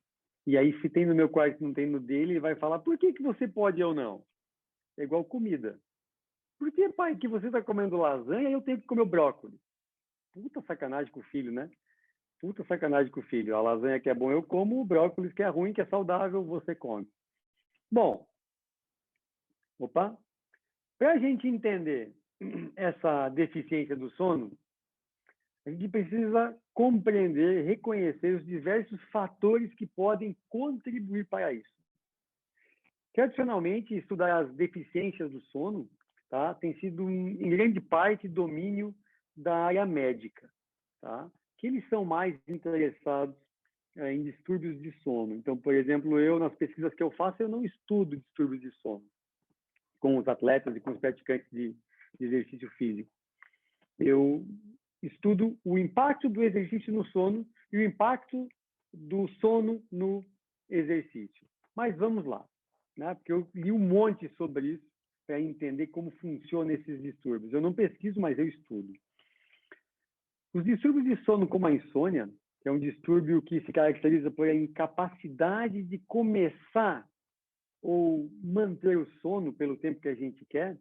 E aí, se tem no meu quarto e não tem no dele, ele vai falar, por que você pode e eu não? É igual comida. Por que, pai, que você está comendo lasanha e eu tenho que comer brócolis? Puta sacanagem com o filho, né? Puta sacanagem com o filho. A lasanha que é bom eu como, o brócolis que é ruim, que é saudável, você come. Bom, para a gente entender essa deficiência do sono, a gente precisa compreender, reconhecer os diversos fatores que podem contribuir para isso. Tradicionalmente, estudar as deficiências do sono, tá, tem sido, em grande parte, domínio da área médica, tá? Que eles são mais interessados em distúrbios de sono. Então, por exemplo, nas pesquisas que eu faço, eu não estudo distúrbios de sono com os atletas e com os praticantes de exercício físico. Eu estudo o impacto do exercício no sono e o impacto do sono no exercício. Mas vamos lá, né? Porque eu li um monte sobre isso para entender como funcionam esses distúrbios. Eu não pesquiso, mas eu estudo. Os distúrbios de sono, como a insônia, que é um distúrbio que se caracteriza por a incapacidade de começar ou manter o sono pelo tempo que a gente quer,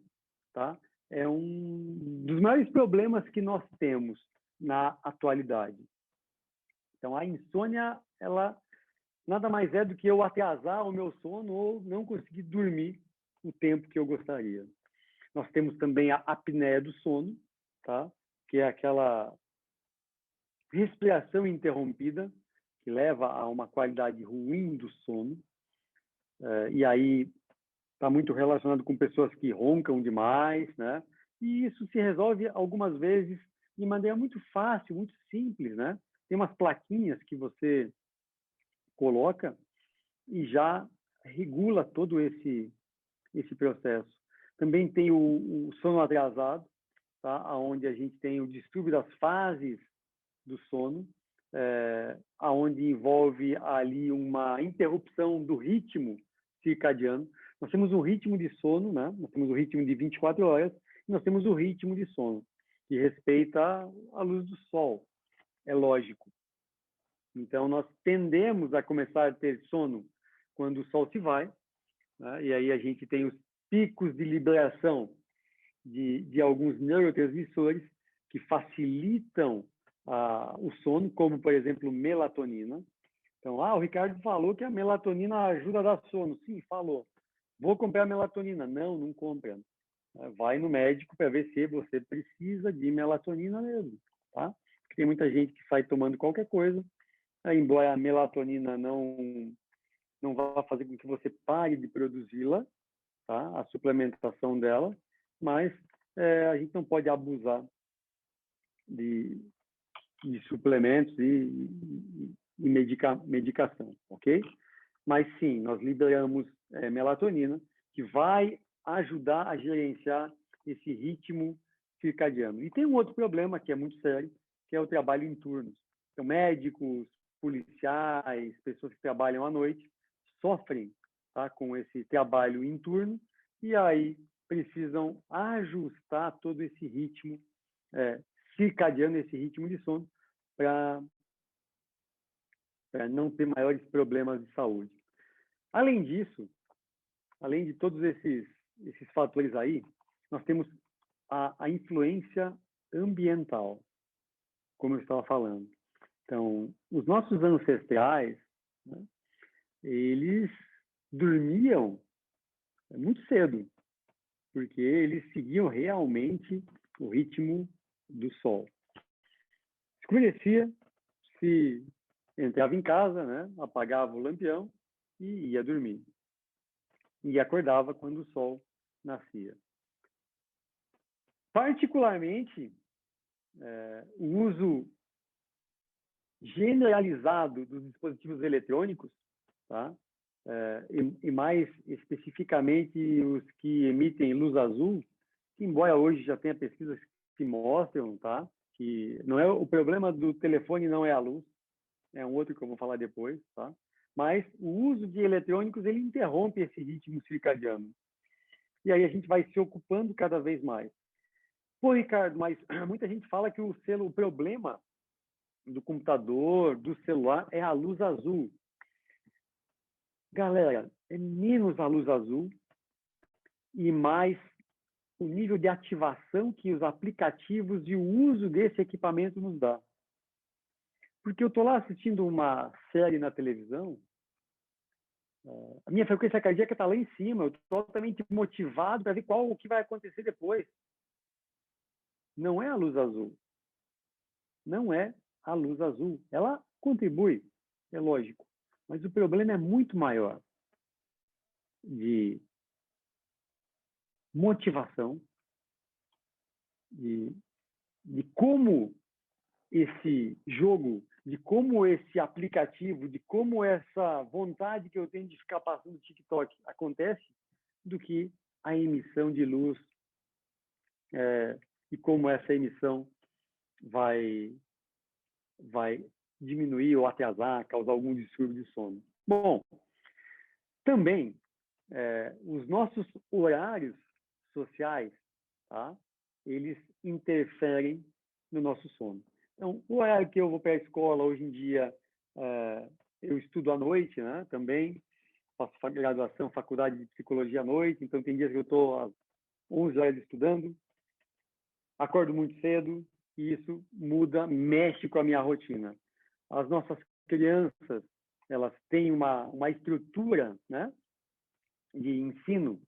tá? É um dos maiores problemas que nós temos na atualidade. Então, a insônia, ela nada mais é do que eu atrasar o meu sono ou não conseguir dormir o tempo que eu gostaria. Nós temos também a apneia do sono, tá? Que é aquela respiração interrompida, que leva a uma qualidade ruim do sono, e aí está muito relacionado com pessoas que roncam demais, né? E isso se resolve algumas vezes de maneira muito fácil, muito simples, né? Tem umas plaquinhas que você coloca e já regula todo esse processo. Também tem o sono atrasado, tá? Onde a gente tem o distúrbio das fases do sono, aonde envolve ali uma interrupção do ritmo circadiano. Nós temos um ritmo de sono, né? Nós temos o ritmo de 24 horas, e nós temos o ritmo de sono, que respeita a luz do sol, é lógico. Então, nós tendemos a começar a ter sono quando o sol se vai, né? E aí a gente tem os picos de liberação de alguns neurotransmissores que facilitam o sono, como, por exemplo, melatonina. Então, o Ricardo falou que a melatonina ajuda a dar sono. Sim, falou. Vou comprar melatonina. Não compra. Vai no médico para ver se você precisa de melatonina mesmo, tá? Porque tem muita gente que sai tomando qualquer coisa, embora a melatonina não vá fazer com que você pare de produzi-la, tá? A suplementação dela, mas a gente não pode abusar de suplementos e medicação, ok? Mas sim, nós liberamos melatonina, que vai ajudar a gerenciar esse ritmo circadiano. E tem um outro problema que é muito sério, que é o trabalho em turnos. Então, médicos, policiais, pessoas que trabalham à noite, sofrem, tá, com esse trabalho em turno, e aí precisam ajustar todo esse ritmo circadiano, esse ritmo de sono, para não ter maiores problemas de saúde. Além disso, além de todos esses fatores aí, nós temos a influência ambiental, como eu estava falando. Então, os nossos ancestrais, né, eles dormiam muito cedo, porque eles seguiam realmente o ritmo do sol. Escurecia, se entrava em casa, né, apagava o lampião e ia dormir. E acordava quando o sol nascia. Particularmente, o uso generalizado dos dispositivos eletrônicos, tá? E mais especificamente os que emitem luz azul, embora hoje já tenha pesquisas que mostram, tá, que não é o problema do telefone, não é a luz, é um outro que eu vou falar depois, tá? Mas o uso de eletrônicos, ele interrompe esse ritmo circadiano. E aí a gente vai se ocupando cada vez mais. Pô, Ricardo, mas muita gente fala que o problema do computador, do celular, é a luz azul. Galera, é menos a luz azul e mais o nível de ativação que os aplicativos e o uso desse equipamento nos dá. Porque eu estou lá assistindo uma série na televisão, a minha frequência cardíaca está lá em cima, eu estou totalmente motivado para ver o que vai acontecer depois. Não é a luz azul. Não é a luz azul. Ela contribui, é lógico. Mas o problema é muito maior de motivação, de como esse jogo, de como esse aplicativo, de como essa vontade que eu tenho de ficar passando TikTok acontece, do que a emissão de luz e como essa emissão vai diminuir ou atrasar, causar algum distúrbio de sono. Bom, também os nossos horários sociais, tá? Eles interferem no nosso sono. Então, o horário que eu vou para a escola, hoje em dia, eu estudo à noite, né? Também faço graduação, faculdade de psicologia à noite, então tem dias que eu estou às 11 horas estudando, acordo muito cedo, e isso mexe com a minha rotina. As nossas crianças, elas têm uma estrutura, né, de ensino,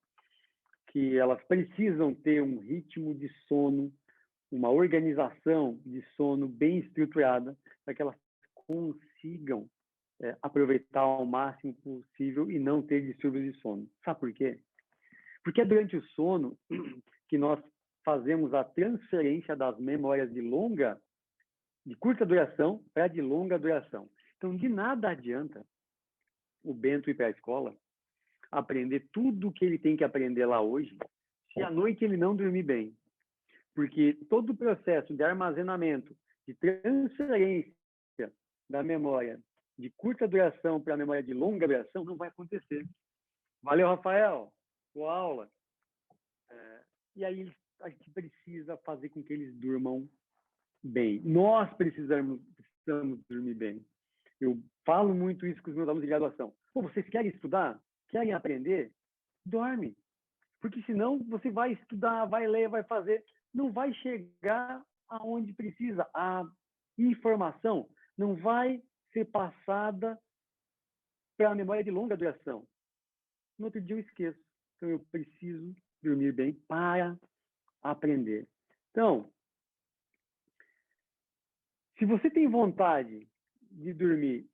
que elas precisam ter um ritmo de sono uma organização de sono bem estruturada para que elas consigam aproveitar ao máximo possível e não ter distúrbios de sono. Sabe por quê? Porque é durante o sono que nós fazemos a transferência das memórias de curta duração para de longa duração. Então, de nada adianta o Bento ir para a escola, aprender tudo o que ele tem que aprender lá hoje, se à noite ele não dormir bem. Porque todo o processo de armazenamento, de transferência da memória de curta duração para a memória de longa duração não vai acontecer. Valeu, Rafael. Boa aula. E aí a gente precisa fazer com que eles durmam bem. Nós precisamos dormir bem. Eu falo muito isso com os meus alunos de graduação. Pô, vocês querem estudar? Querem aprender? Dorme. Porque senão você vai estudar, vai ler, vai fazer, não vai chegar aonde precisa. A informação não vai ser passada para a memória de longa duração. No outro dia eu esqueço. Então eu preciso dormir bem para aprender. Então, se você tem vontade de dormir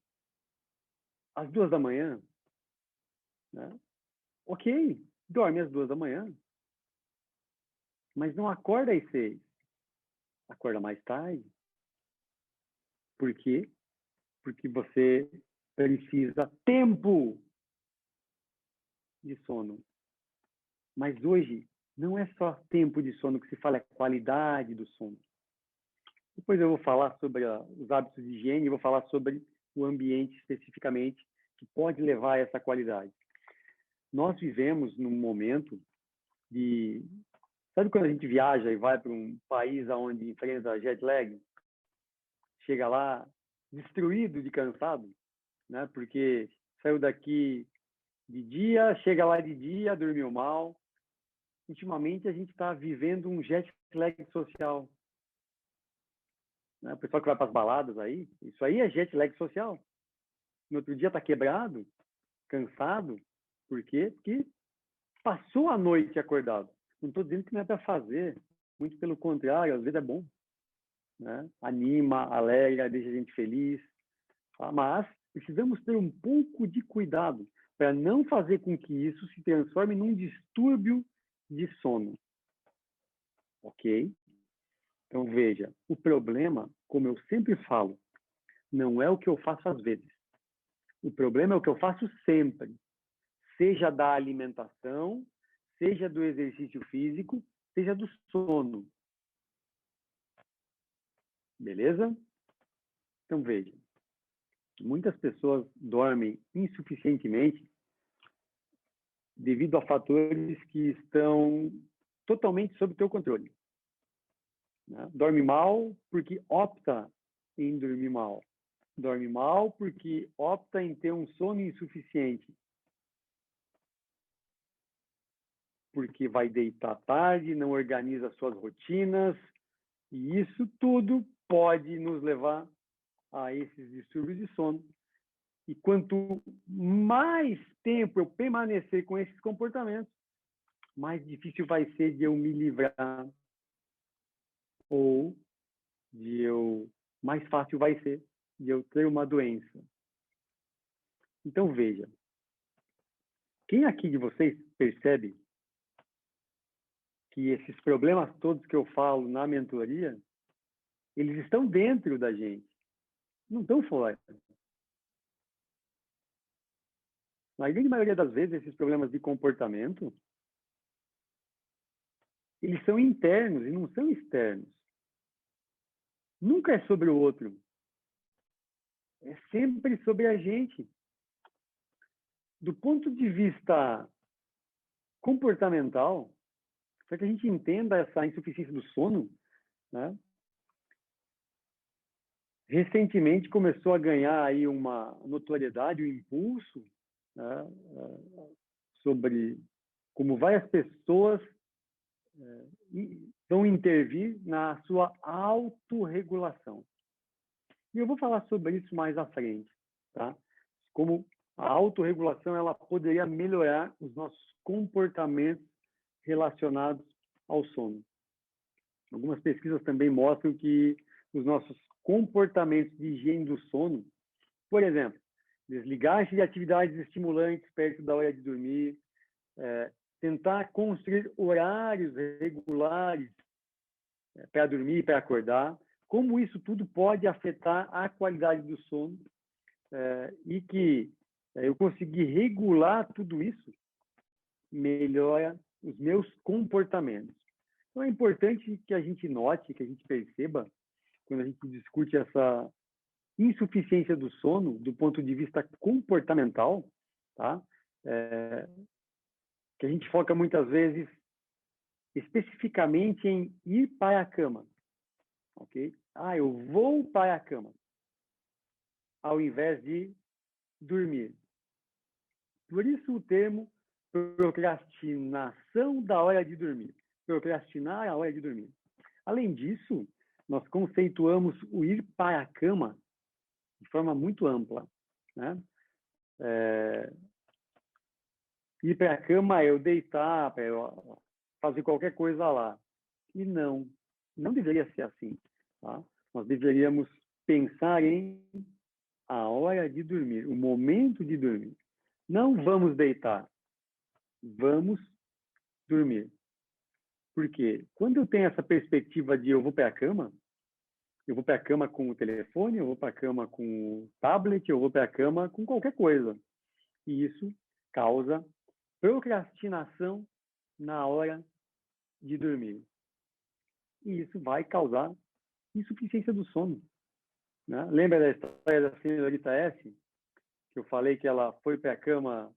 às 2 da manhã, né? Ok, dorme às 2 da manhã. Mas não acorda às 6. Acorda mais tarde. Por quê? Porque você precisa tempo de sono. Mas hoje não é só tempo de sono que se fala, é qualidade do sono. Depois eu vou falar sobre os hábitos de higiene e vou falar sobre o ambiente especificamente que pode levar a essa qualidade. Nós vivemos num momento de... Sabe quando a gente viaja e vai para um país onde enfrenta jet lag? Chega lá destruído de cansado, né? Porque saiu daqui de dia, chega lá de dia, dormiu mal. Ultimamente a gente está vivendo um jet lag social. Né? O pessoal que vai para as baladas aí, isso aí é jet lag social. No outro dia está quebrado, cansado. Por quê? Porque passou a noite acordado. Não estou dizendo que não é para fazer. Muito pelo contrário, às vezes é bom. Né? Anima, alegra, deixa a gente feliz. Tá? Mas precisamos ter um pouco de cuidado para não fazer com que isso se transforme num distúrbio de sono. Ok? Então, veja, o problema, como eu sempre falo, não é o que eu faço às vezes. O problema é o que eu faço sempre. Seja da alimentação, seja do exercício físico, seja do sono. Beleza? Então, veja. Muitas pessoas dormem insuficientemente devido a fatores que estão totalmente sob teu controle. Né? Dorme mal porque opta em dormir mal. Dorme mal porque opta em ter um sono insuficiente. Porque vai deitar tarde, não organiza suas rotinas, e isso tudo pode nos levar a esses distúrbios de sono. E quanto mais tempo eu permanecer com esses comportamentos, mais difícil vai ser de eu me livrar, ou mais fácil vai ser de eu ter uma doença. Então, veja, quem aqui de vocês percebe que esses problemas todos que eu falo na mentoria, eles estão dentro da gente, não estão fora. Na grande maioria das vezes, esses problemas de comportamento, eles são internos e não são externos. Nunca é sobre o outro. É sempre sobre a gente. Do ponto de vista comportamental, para que a gente entenda essa insuficiência do sono, né? Recentemente começou a ganhar aí uma notoriedade, um impulso, né? Sobre como várias pessoas vão intervir na sua autorregulação. E eu vou falar sobre isso mais à frente, tá? Como a autorregulação ela poderia melhorar os nossos comportamentos relacionados ao sono. Algumas pesquisas também mostram que os nossos comportamentos de higiene do sono, por exemplo, desligar-se de atividades estimulantes perto da hora de dormir, tentar construir horários regulares para dormir e para acordar, como isso tudo pode afetar a qualidade do sono e que eu conseguir regular tudo isso melhora os meus comportamentos. Então é importante que a gente note, que a gente perceba, quando a gente discute essa insuficiência do sono do ponto de vista comportamental, tá? Que a gente foca muitas vezes especificamente em ir para a cama, ok? Eu vou para a cama, ao invés de dormir. Por isso o termo procrastinação da hora de dormir. Procrastinar a hora de dormir. Além disso, nós conceituamos o ir para a cama de forma muito ampla, né? Ir para a cama é eu deitar, para eu fazer qualquer coisa lá. E não deveria ser assim, tá? Nós deveríamos pensar em a hora de dormir, o momento de dormir. Não vamos deitar, vamos dormir. Porque quando eu tenho essa perspectiva de eu vou para a cama com o telefone, eu vou para a cama com o tablet, eu vou para a cama com qualquer coisa. E isso causa procrastinação na hora de dormir. E isso vai causar insuficiência do sono, né? Lembra da história da senhorita S? Que eu falei que ela foi para a cama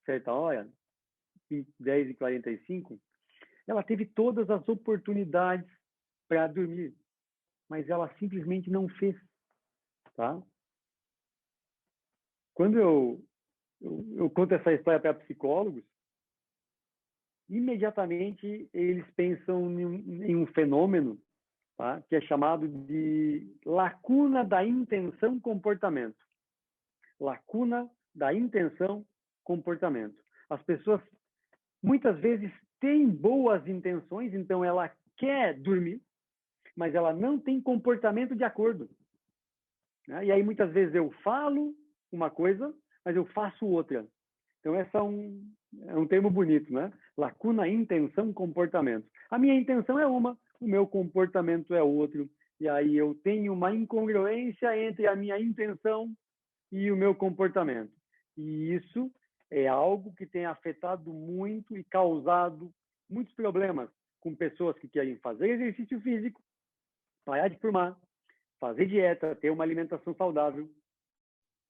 certa hora, 10h45? Ela teve todas as oportunidades para dormir, mas ela simplesmente não fez, tá? Quando eu conto essa história para psicólogos, imediatamente eles pensam em um fenômeno, tá? Que é chamado de lacuna da intenção-comportamento. Lacuna da intenção-comportamento. As pessoas muitas vezes têm boas intenções, então ela quer dormir, mas ela não tem comportamento de acordo, né? E aí muitas vezes eu falo uma coisa, mas eu faço outra. Então esse é um termo bonito, né? Lacuna, intenção, comportamento. A minha intenção é uma, o meu comportamento é outro. E aí eu tenho uma incongruência entre a minha intenção e o meu comportamento. E isso é algo que tem afetado muito e causado muitos problemas com pessoas que querem fazer exercício físico, parar de fumar, fazer dieta, ter uma alimentação saudável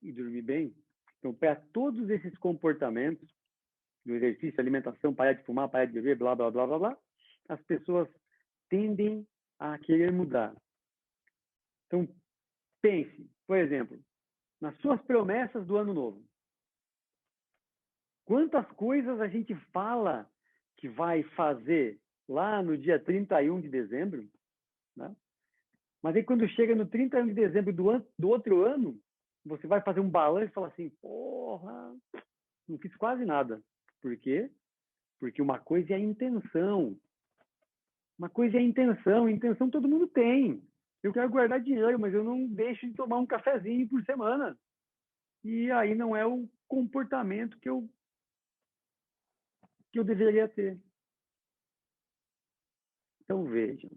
e dormir bem. Então, para todos esses comportamentos, do exercício, alimentação, parar de fumar, parar de beber, blá, blá, blá, blá, blá, as pessoas tendem a querer mudar. Então, pense, por exemplo, nas suas promessas do ano novo. Quantas coisas a gente fala que vai fazer lá no dia 31 de dezembro, né? Mas aí quando chega no 31 de dezembro do outro ano, você vai fazer um balanço e fala assim, porra, não fiz quase nada. Por quê? Porque uma coisa é a intenção. Uma coisa é a intenção. Intenção todo mundo tem. Eu quero guardar dinheiro, mas eu não deixo de tomar um cafezinho por semana. E aí não é o comportamento que eu deveria ter. Então, vejam.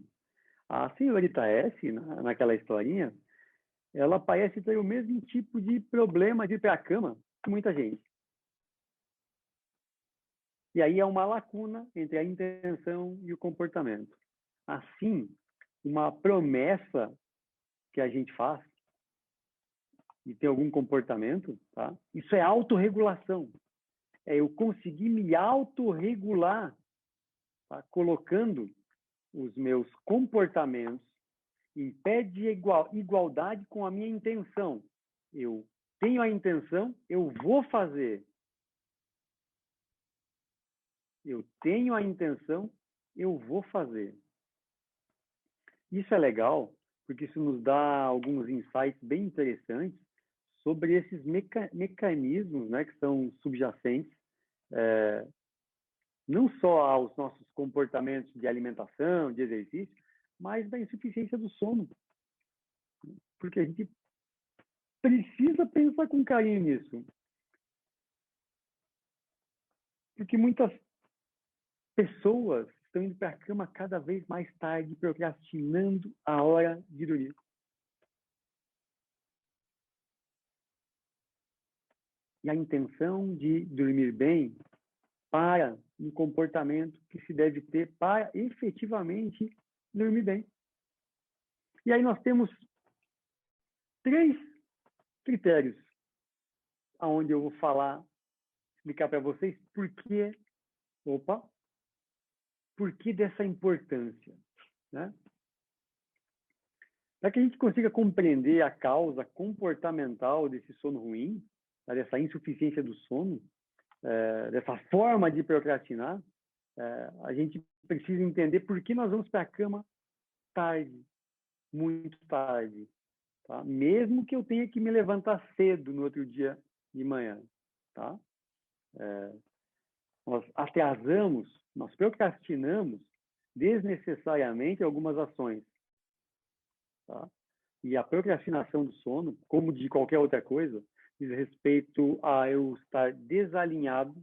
A senhorita S, naquela historinha, ela parece ter o mesmo tipo de problema de ir para a cama que muita gente. E aí é uma lacuna entre a intenção e o comportamento. Assim, uma promessa que a gente faz e tem algum comportamento, tá? Isso é autorregulação. É eu conseguir me autorregular, tá? Colocando os meus comportamentos em pé de igualdade com a minha intenção. Eu tenho a intenção, eu vou fazer. Eu tenho a intenção, eu vou fazer. Isso é legal, porque isso nos dá alguns insights bem interessantes sobre esses mecanismos, né, que são subjacentes, não só aos nossos comportamentos de alimentação, de exercício, mas da insuficiência do sono. Porque a gente precisa pensar com carinho nisso. Porque muitas pessoas estão indo para a cama cada vez mais tarde, procrastinando a hora de dormir. E a intenção de dormir bem para um comportamento que se deve ter para efetivamente dormir bem. E aí nós temos 3 critérios aonde eu vou explicar para vocês por que dessa importância, né? Para que a gente consiga compreender a causa comportamental desse sono ruim, dessa insuficiência do sono, dessa forma de procrastinar, a gente precisa entender por que nós vamos para a cama tarde, muito tarde, tá? Mesmo que eu tenha que me levantar cedo no outro dia de manhã, tá? Nós procrastinamos desnecessariamente algumas ações, tá? E a procrastinação do sono, como de qualquer outra coisa, diz respeito a eu estar desalinhado,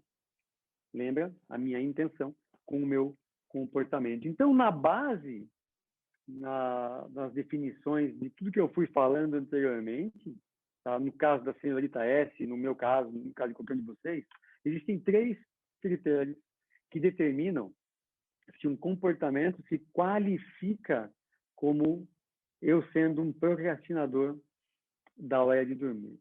lembra? A minha intenção com o meu comportamento. Então, na base, nas definições de tudo que eu fui falando anteriormente, tá? No caso da senhorita S, no meu caso, no caso de qualquer um de vocês, existem 3 critérios que determinam se um comportamento se qualifica como eu sendo um procrastinador da hora de dormir.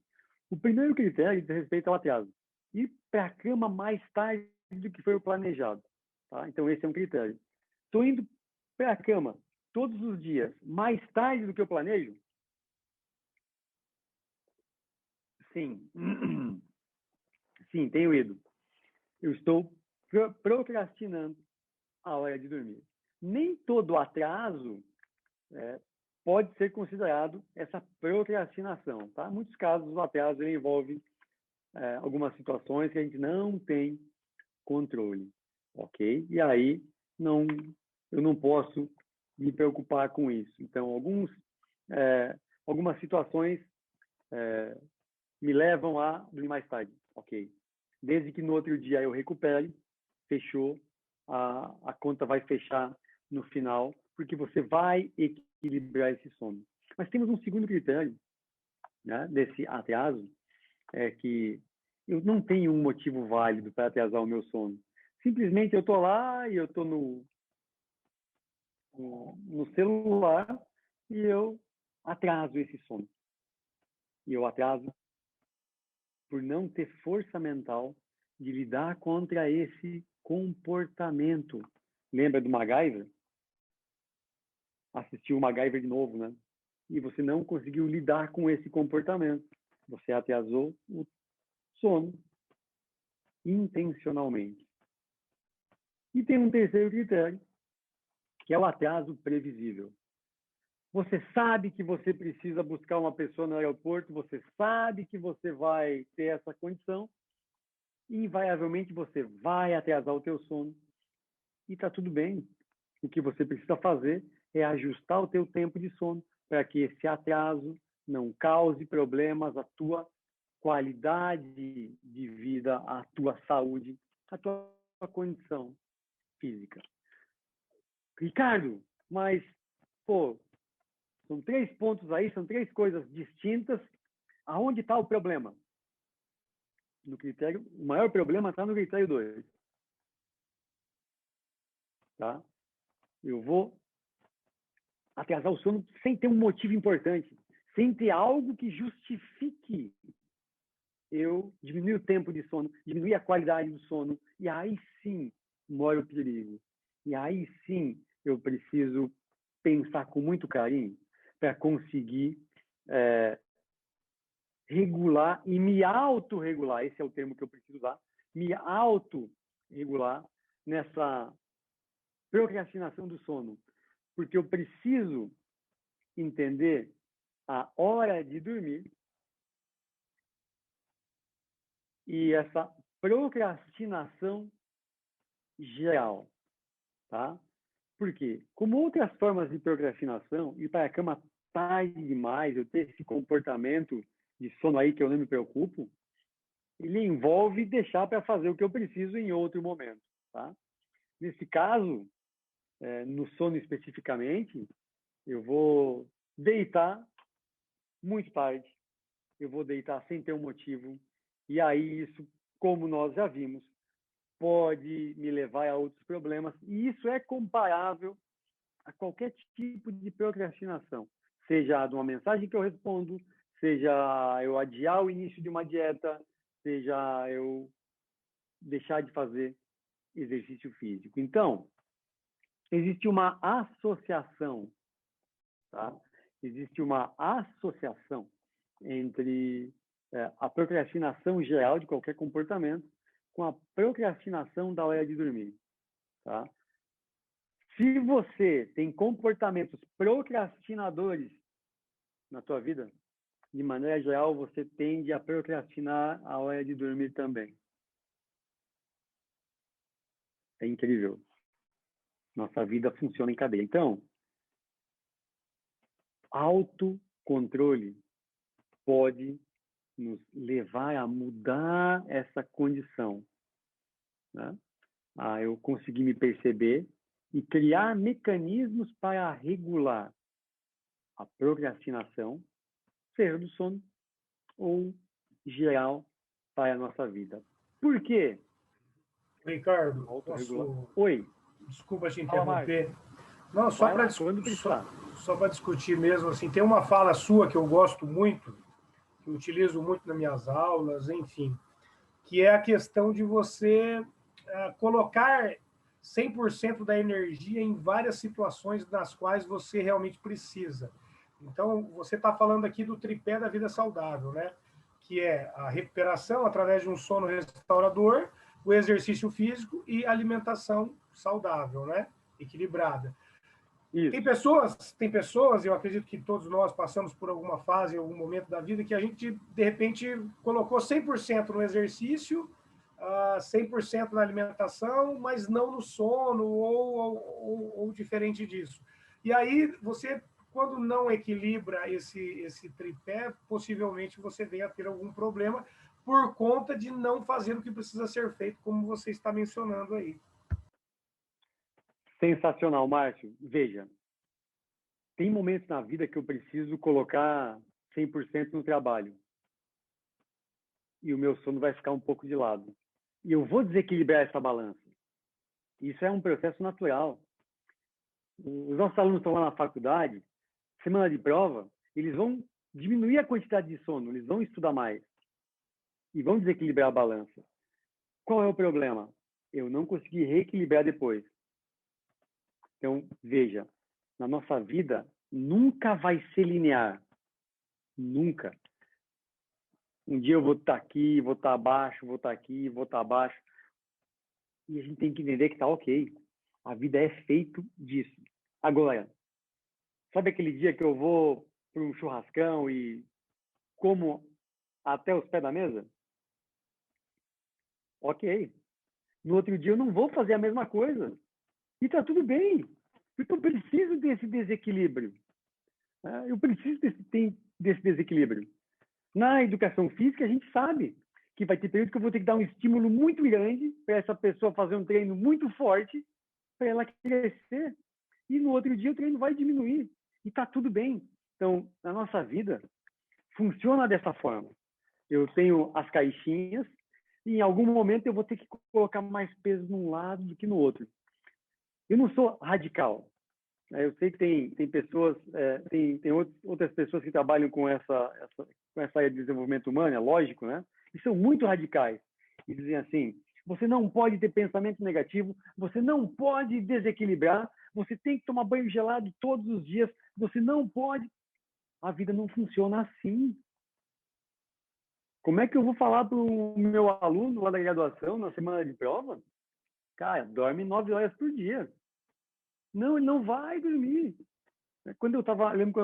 O primeiro critério diz respeito ao atraso. Ir para a cama mais tarde do que foi o planejado. Tá? Então, esse é um critério. Estou indo para a cama todos os dias mais tarde do que eu planejo? Sim. Sim, tenho ido. Eu estou procrastinando a hora de dormir. Nem todo atraso pode ser considerado essa procrastinação. Tá? Em muitos casos, o atraso envolve algumas situações que a gente não tem controle, ok? E aí eu não posso me preocupar com isso. Então, algumas situações me levam a dormir mais tarde, ok? Desde que no outro dia eu recupere, fechou, a conta vai fechar no final, porque você vai equilibrar esse sono. Mas temos um segundo critério, né, desse atraso, que eu não tenho um motivo válido para atrasar o meu sono. Simplesmente eu estou lá e eu estou no celular e eu atraso esse sono. E eu atraso por não ter força mental de lidar contra esse comportamento. Lembra do MacGyver? Assistiu o MacGyver de novo, né? E você não conseguiu lidar com esse comportamento. Você atrasou o sono intencionalmente. E tem um terceiro critério, que é o atraso previsível. Você sabe que você precisa buscar uma pessoa no aeroporto, você sabe que você vai ter essa condição, e invariavelmente você vai atrasar o teu sono. E está tudo bem. O que você precisa fazer é ajustar o teu tempo de sono para que esse atraso não cause problemas à tua qualidade de vida, à tua saúde, à tua condição física. Ricardo, mas, pô, são 3 pontos aí, são 3 coisas distintas. Aonde está o problema? No critério, o maior problema está no critério 2. Tá? Eu vou atrasar o sono sem ter um motivo importante, sem ter algo que justifique eu diminuir o tempo de sono, diminuir a qualidade do sono, e aí sim mora o perigo. E aí sim eu preciso pensar com muito carinho para conseguir regular e me autorregular, esse é o termo que eu preciso usar, me autorregular nessa procrastinação do sono, porque eu preciso entender a hora de dormir e essa procrastinação geral, tá? Por quê? Como outras formas de procrastinação, ir para a cama tarde demais, eu ter esse comportamento de sono aí que eu não me preocupo, ele envolve deixar para fazer o que eu preciso em outro momento, tá? Nesse caso, no sono especificamente, eu vou deitar muito tarde, eu vou deitar sem ter um motivo, e aí isso, como nós já vimos, pode me levar a outros problemas, e isso é comparável a qualquer tipo de procrastinação, seja de uma mensagem que eu respondo, seja eu adiar o início de uma dieta, seja eu deixar de fazer exercício físico. Então, existe uma associação, tá? Existe uma associação entre a procrastinação geral de qualquer comportamento com a procrastinação da hora de dormir, tá? Se você tem comportamentos procrastinadores na tua vida, de maneira geral, você tende a procrastinar a hora de dormir também. É incrível. Nossa vida funciona em cadeia. Então, autocontrole pode nos levar a mudar essa condição, né? A eu conseguir me perceber e criar mecanismos para regular a procrastinação, seja do sono ou geral para a nossa vida. Por quê? Ricardo, Autorregular. posso... Oi. Desculpa te Fala, interromper. Não, só Vai para lá, quando precisar. só para discutir mesmo, assim, tem uma fala sua que eu gosto muito, que eu utilizo muito nas minhas aulas, enfim, que é a questão de você colocar 100% da energia em várias situações nas quais você realmente precisa. Então, você está falando aqui do tripé da vida saudável, né? Que é a recuperação através de um sono restaurador, o exercício físico e alimentação saudável, né? Equilibrada. Isso. Tem pessoas, eu acredito que todos nós passamos por alguma fase, algum momento da vida, que a gente, de repente, colocou 100% no exercício, 100% na alimentação, mas não no sono ou diferente disso. E aí, você, quando não equilibra esse tripé, possivelmente você venha a ter algum problema por conta de não fazer o que precisa ser feito, como você está mencionando aí. Sensacional, Márcio. Veja, tem momentos na vida que eu preciso colocar 100% no trabalho. E o meu sono vai ficar um pouco de lado. E eu vou desequilibrar essa balança. Isso é um processo natural. Os nossos alunos estão lá na faculdade, semana de prova, eles vão diminuir a quantidade de sono, eles vão estudar mais. E vão desequilibrar a balança. Qual é o problema? Eu não consegui reequilibrar depois. Então, veja, na nossa vida, nunca vai ser linear. Nunca. Um dia eu vou estar aqui, vou estar abaixo, vou estar aqui, vou estar abaixo. E a gente tem que entender que tá ok. A vida é feito disso. Agora, sabe aquele dia que eu vou para um churrascão e como até os pés da mesa? Ok. No outro dia eu não vou fazer a mesma coisa. E tá tudo bem. Porque eu preciso desse desequilíbrio. Eu preciso desse desequilíbrio. Na educação física, a gente sabe que vai ter período que eu vou ter que dar um estímulo muito grande para essa pessoa fazer um treino muito forte para ela crescer. E no outro dia o treino vai diminuir. E está tudo bem. Então, na nossa vida, funciona dessa forma. Eu tenho as caixinhas e em algum momento eu vou ter que colocar mais peso num lado do que no outro. Eu não sou radical. Eu sei que tem pessoas, tem outras pessoas que trabalham com essa área de desenvolvimento humano, é lógico, né? E são muito radicais. E dizem assim, você não pode ter pensamento negativo, você não pode desequilibrar, você tem que tomar banho gelado todos os dias, você não pode. A vida não funciona assim. Como é que eu vou falar para o meu aluno lá da graduação, na semana de prova? Cara, dorme 9 horas por dia. Não, ele não vai dormir. Lembro quando eu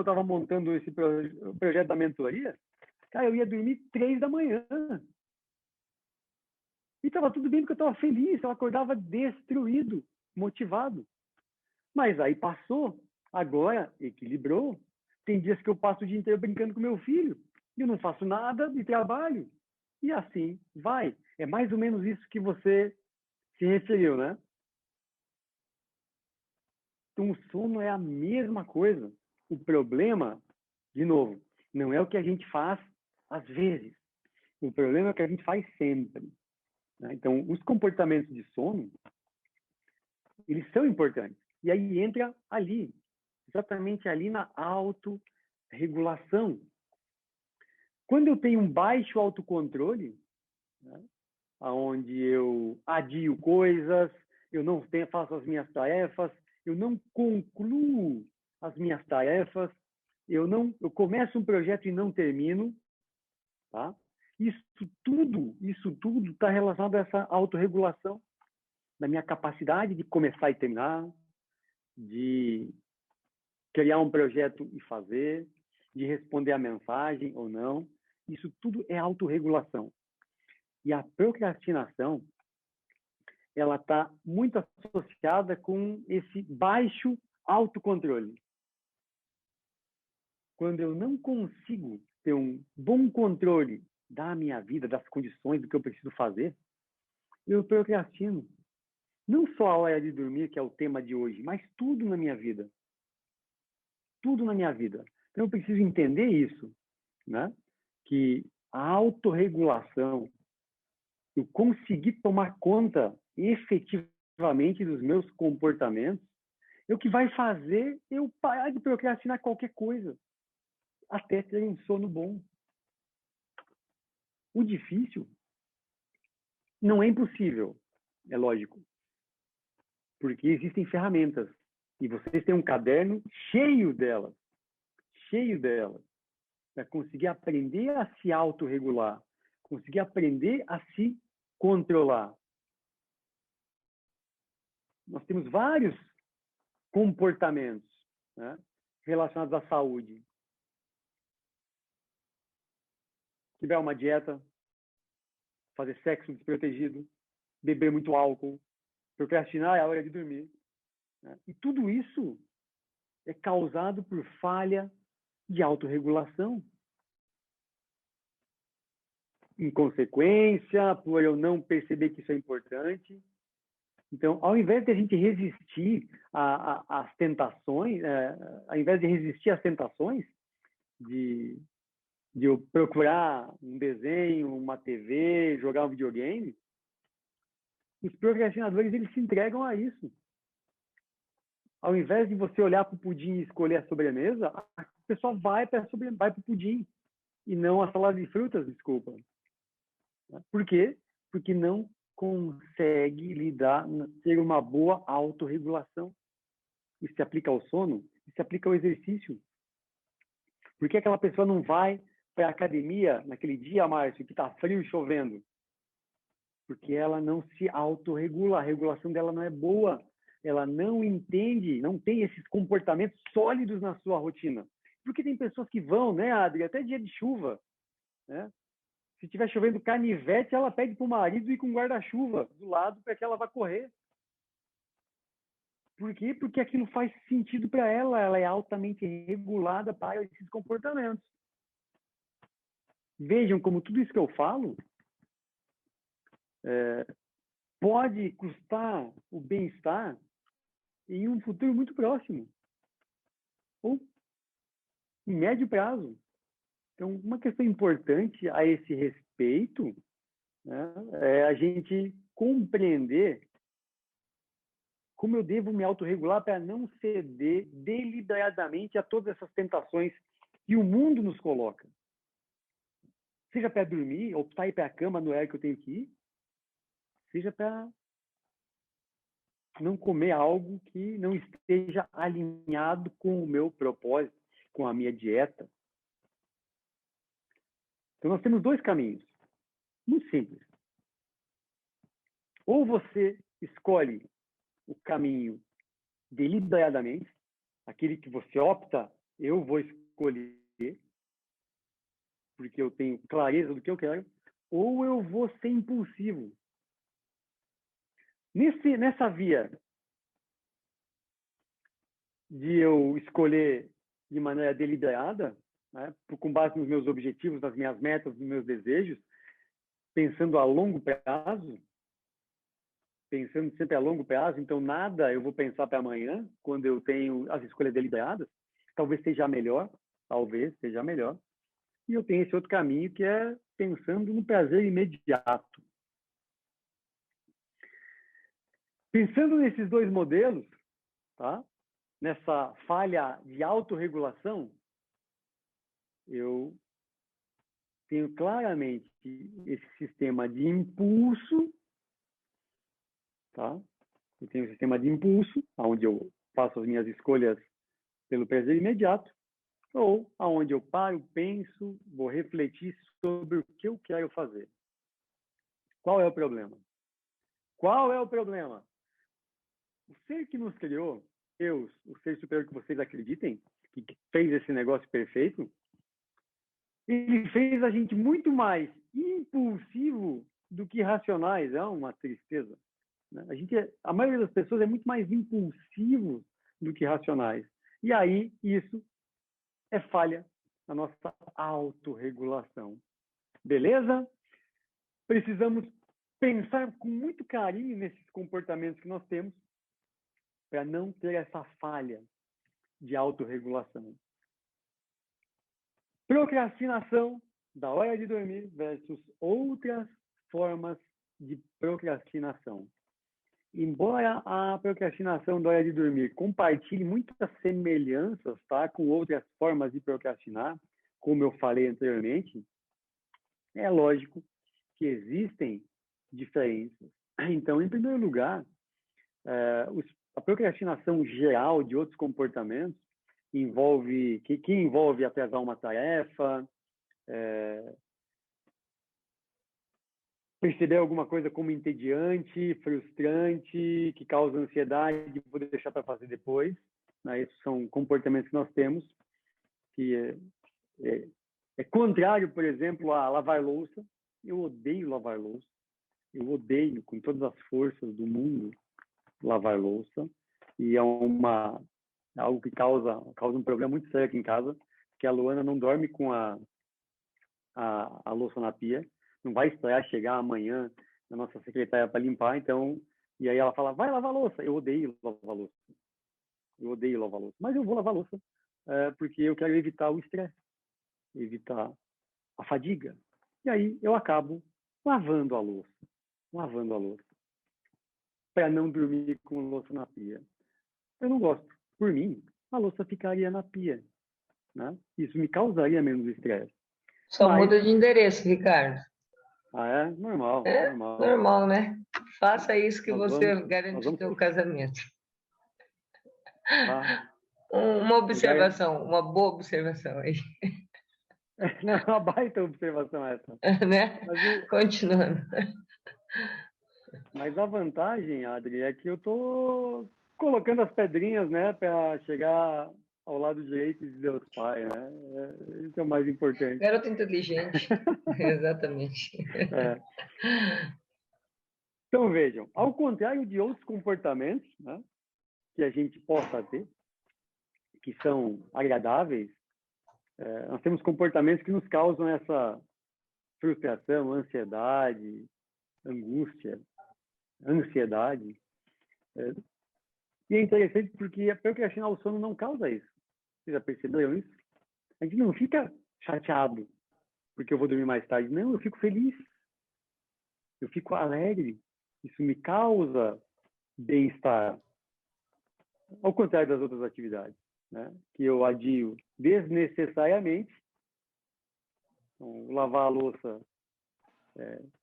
estava montando esse projeto da mentoria, cara, eu ia dormir 3 da manhã. E estava tudo bem porque eu estava feliz, eu acordava destruído, motivado. Mas aí passou, agora equilibrou. Tem dias que eu passo o dia inteiro brincando com meu filho e eu não faço nada de trabalho. E assim vai. É mais ou menos isso que você se referiu, né? Então, o sono é a mesma coisa. O problema, de novo, não é o que a gente faz às vezes. O problema é o que a gente faz sempre. Né? Então, os comportamentos de sono, eles são importantes. E aí entra ali, exatamente ali na autorregulação. Quando eu tenho um baixo autocontrole, né, onde eu adio coisas, eu não faço as minhas tarefas, eu não concluo as minhas tarefas, eu começo um projeto e não termino, tá? Isso tudo está relacionado a essa autorregulação da minha capacidade de começar e terminar, de criar um projeto e fazer, de responder a mensagem ou não. Isso tudo é autorregulação. E a procrastinação, ela está muito associada com esse baixo autocontrole. Quando eu não consigo ter um bom controle da minha vida, das condições, do que eu preciso fazer, eu procrastino. Não só a hora de dormir, que é o tema de hoje, mas tudo na minha vida. Tudo na minha vida. Então, eu preciso entender isso, né? Que a autorregulação, eu conseguir tomar conta efetivamente dos meus comportamentos, é o que vai fazer eu parar de procrastinar qualquer coisa, até ter um sono bom. O difícil não é impossível, é lógico, porque existem ferramentas e vocês têm um caderno cheio delas, para conseguir aprender a se autorregular, conseguir aprender a se controlar. Nós temos vários comportamentos, né, relacionados à saúde. Se tiver uma dieta, fazer sexo desprotegido, beber muito álcool, procrastinar é a hora de dormir. Né? E tudo isso é causado por falha de autorregulação. Em consequência, por eu não perceber que isso é importante. Então, ao invés de a gente resistir às tentações, ao invés de resistir às tentações de eu procurar um desenho, uma TV, jogar um videogame, os procrastinadores eles se entregam a isso. Ao invés de você olhar para o pudim e escolher a sobremesa, a pessoa vai para o pudim e não a salada de frutas, desculpa. Por quê? Porque não consegue ter uma boa autorregulação. Isso se aplica ao sono, isso se aplica ao exercício. Por que aquela pessoa não vai para a academia naquele dia, Márcio, que está frio e chovendo? Porque ela não se autorregula, a regulação dela não é boa. Ela não entende, não tem esses comportamentos sólidos na sua rotina. Porque tem pessoas que vão, né, Adri, até dia de chuva, né? Se estiver chovendo canivete, ela pede para o marido ir com guarda-chuva do lado para que ela vá correr. Por quê? Porque aquilo faz sentido para ela. Ela é altamente regulada para esses comportamentos. Vejam como tudo isso que eu falo pode custar o bem-estar em um futuro muito próximo. Ou em médio prazo. Então, uma questão importante a esse respeito, né, é a gente compreender como eu devo me autorregular para não ceder deliberadamente a todas essas tentações que o mundo nos coloca. Seja para dormir, ou para ir para a cama no horário que eu tenho que ir, seja para não comer algo que não esteja alinhado com o meu propósito, com a minha dieta. Então, nós temos dois caminhos, muito simples. Ou você escolhe o caminho deliberadamente, aquele que você opta, eu vou escolher, porque eu tenho clareza do que eu quero, ou eu vou ser impulsivo. Nessa via de eu escolher de maneira deliberada, né, com base nos meus objetivos, nas minhas metas, nos meus desejos, pensando a longo prazo, pensando sempre a longo prazo, então nada eu vou pensar para amanhã, quando eu tenho as escolhas deliberadas, talvez seja melhor, e eu tenho esse outro caminho que é pensando no prazer imediato. Pensando nesses dois modelos, tá? Nessa falha de autorregulação, eu tenho claramente esse sistema de impulso, tá? Eu tenho um sistema de impulso, onde eu faço as minhas escolhas pelo prazer imediato, ou aonde eu paro, penso, vou refletir sobre o que eu quero fazer. Qual é o problema? Qual é o problema? O ser que nos criou, Deus, o ser superior que vocês acreditem, que fez esse negócio perfeito, ele fez a gente muito mais impulsivo do que racionais. É uma tristeza. Né? A maioria das pessoas é muito mais impulsivo do que racionais. E aí, isso é falha na nossa autorregulação. Beleza? Precisamos pensar com muito carinho nesses comportamentos que nós temos para não ter essa falha de autorregulação. Procrastinação da hora de dormir versus outras formas de procrastinação. Embora a procrastinação da hora de dormir compartilhe muitas semelhanças, tá, com outras formas de procrastinar, como eu falei anteriormente, é lógico que existem diferenças. Então, em primeiro lugar, a procrastinação geral de outros comportamentos que envolve atrasar uma tarefa, perceber alguma coisa como entediante, frustrante, que causa ansiedade, vou deixar para fazer depois. Né? Esses são comportamentos que nós temos, que é contrário, por exemplo, a lavar louça. Eu odeio lavar louça. Eu odeio, com todas as forças do mundo, lavar louça. E é algo que causa um problema muito sério aqui em casa, que a Luana não dorme com a louça na pia, não vai esperar chegar amanhã na nossa secretária para limpar, então, e aí ela fala, vai lavar louça. Eu odeio lavar louça. Mas eu vou lavar louça porque eu quero evitar o estresse, evitar a fadiga. E aí eu acabo lavando a louça, para não dormir com louça na pia. Eu não gosto. Por mim, a louça ficaria na pia, né? Isso me causaria menos estresse. Só muda de endereço, Ricardo. É? Normal, É normal. Normal, né? Faça isso que você garante o seu casamento. Uma observação, uma boa observação aí. Não, é uma baita observação essa. Né? Continuando. Mas a vantagem, Adri, é que eu tô colocando as pedrinhas, né, para chegar ao lado direito de Deus Pai, né? Isso é o mais importante. Garoto inteligente. Exatamente. Então, vejam, ao contrário de outros comportamentos, né, que a gente possa ter, que são agradáveis, nós temos comportamentos que nos causam essa frustração, ansiedade, angústia, ansiedade. E é interessante porque a procrastinar o sono não causa isso. Vocês já perceberam isso? A gente não fica chateado porque eu vou dormir mais tarde. Não, eu fico feliz. Eu fico alegre. Isso me causa bem-estar. Ao contrário das outras atividades, né? Que eu adio desnecessariamente. Então, lavar a louça,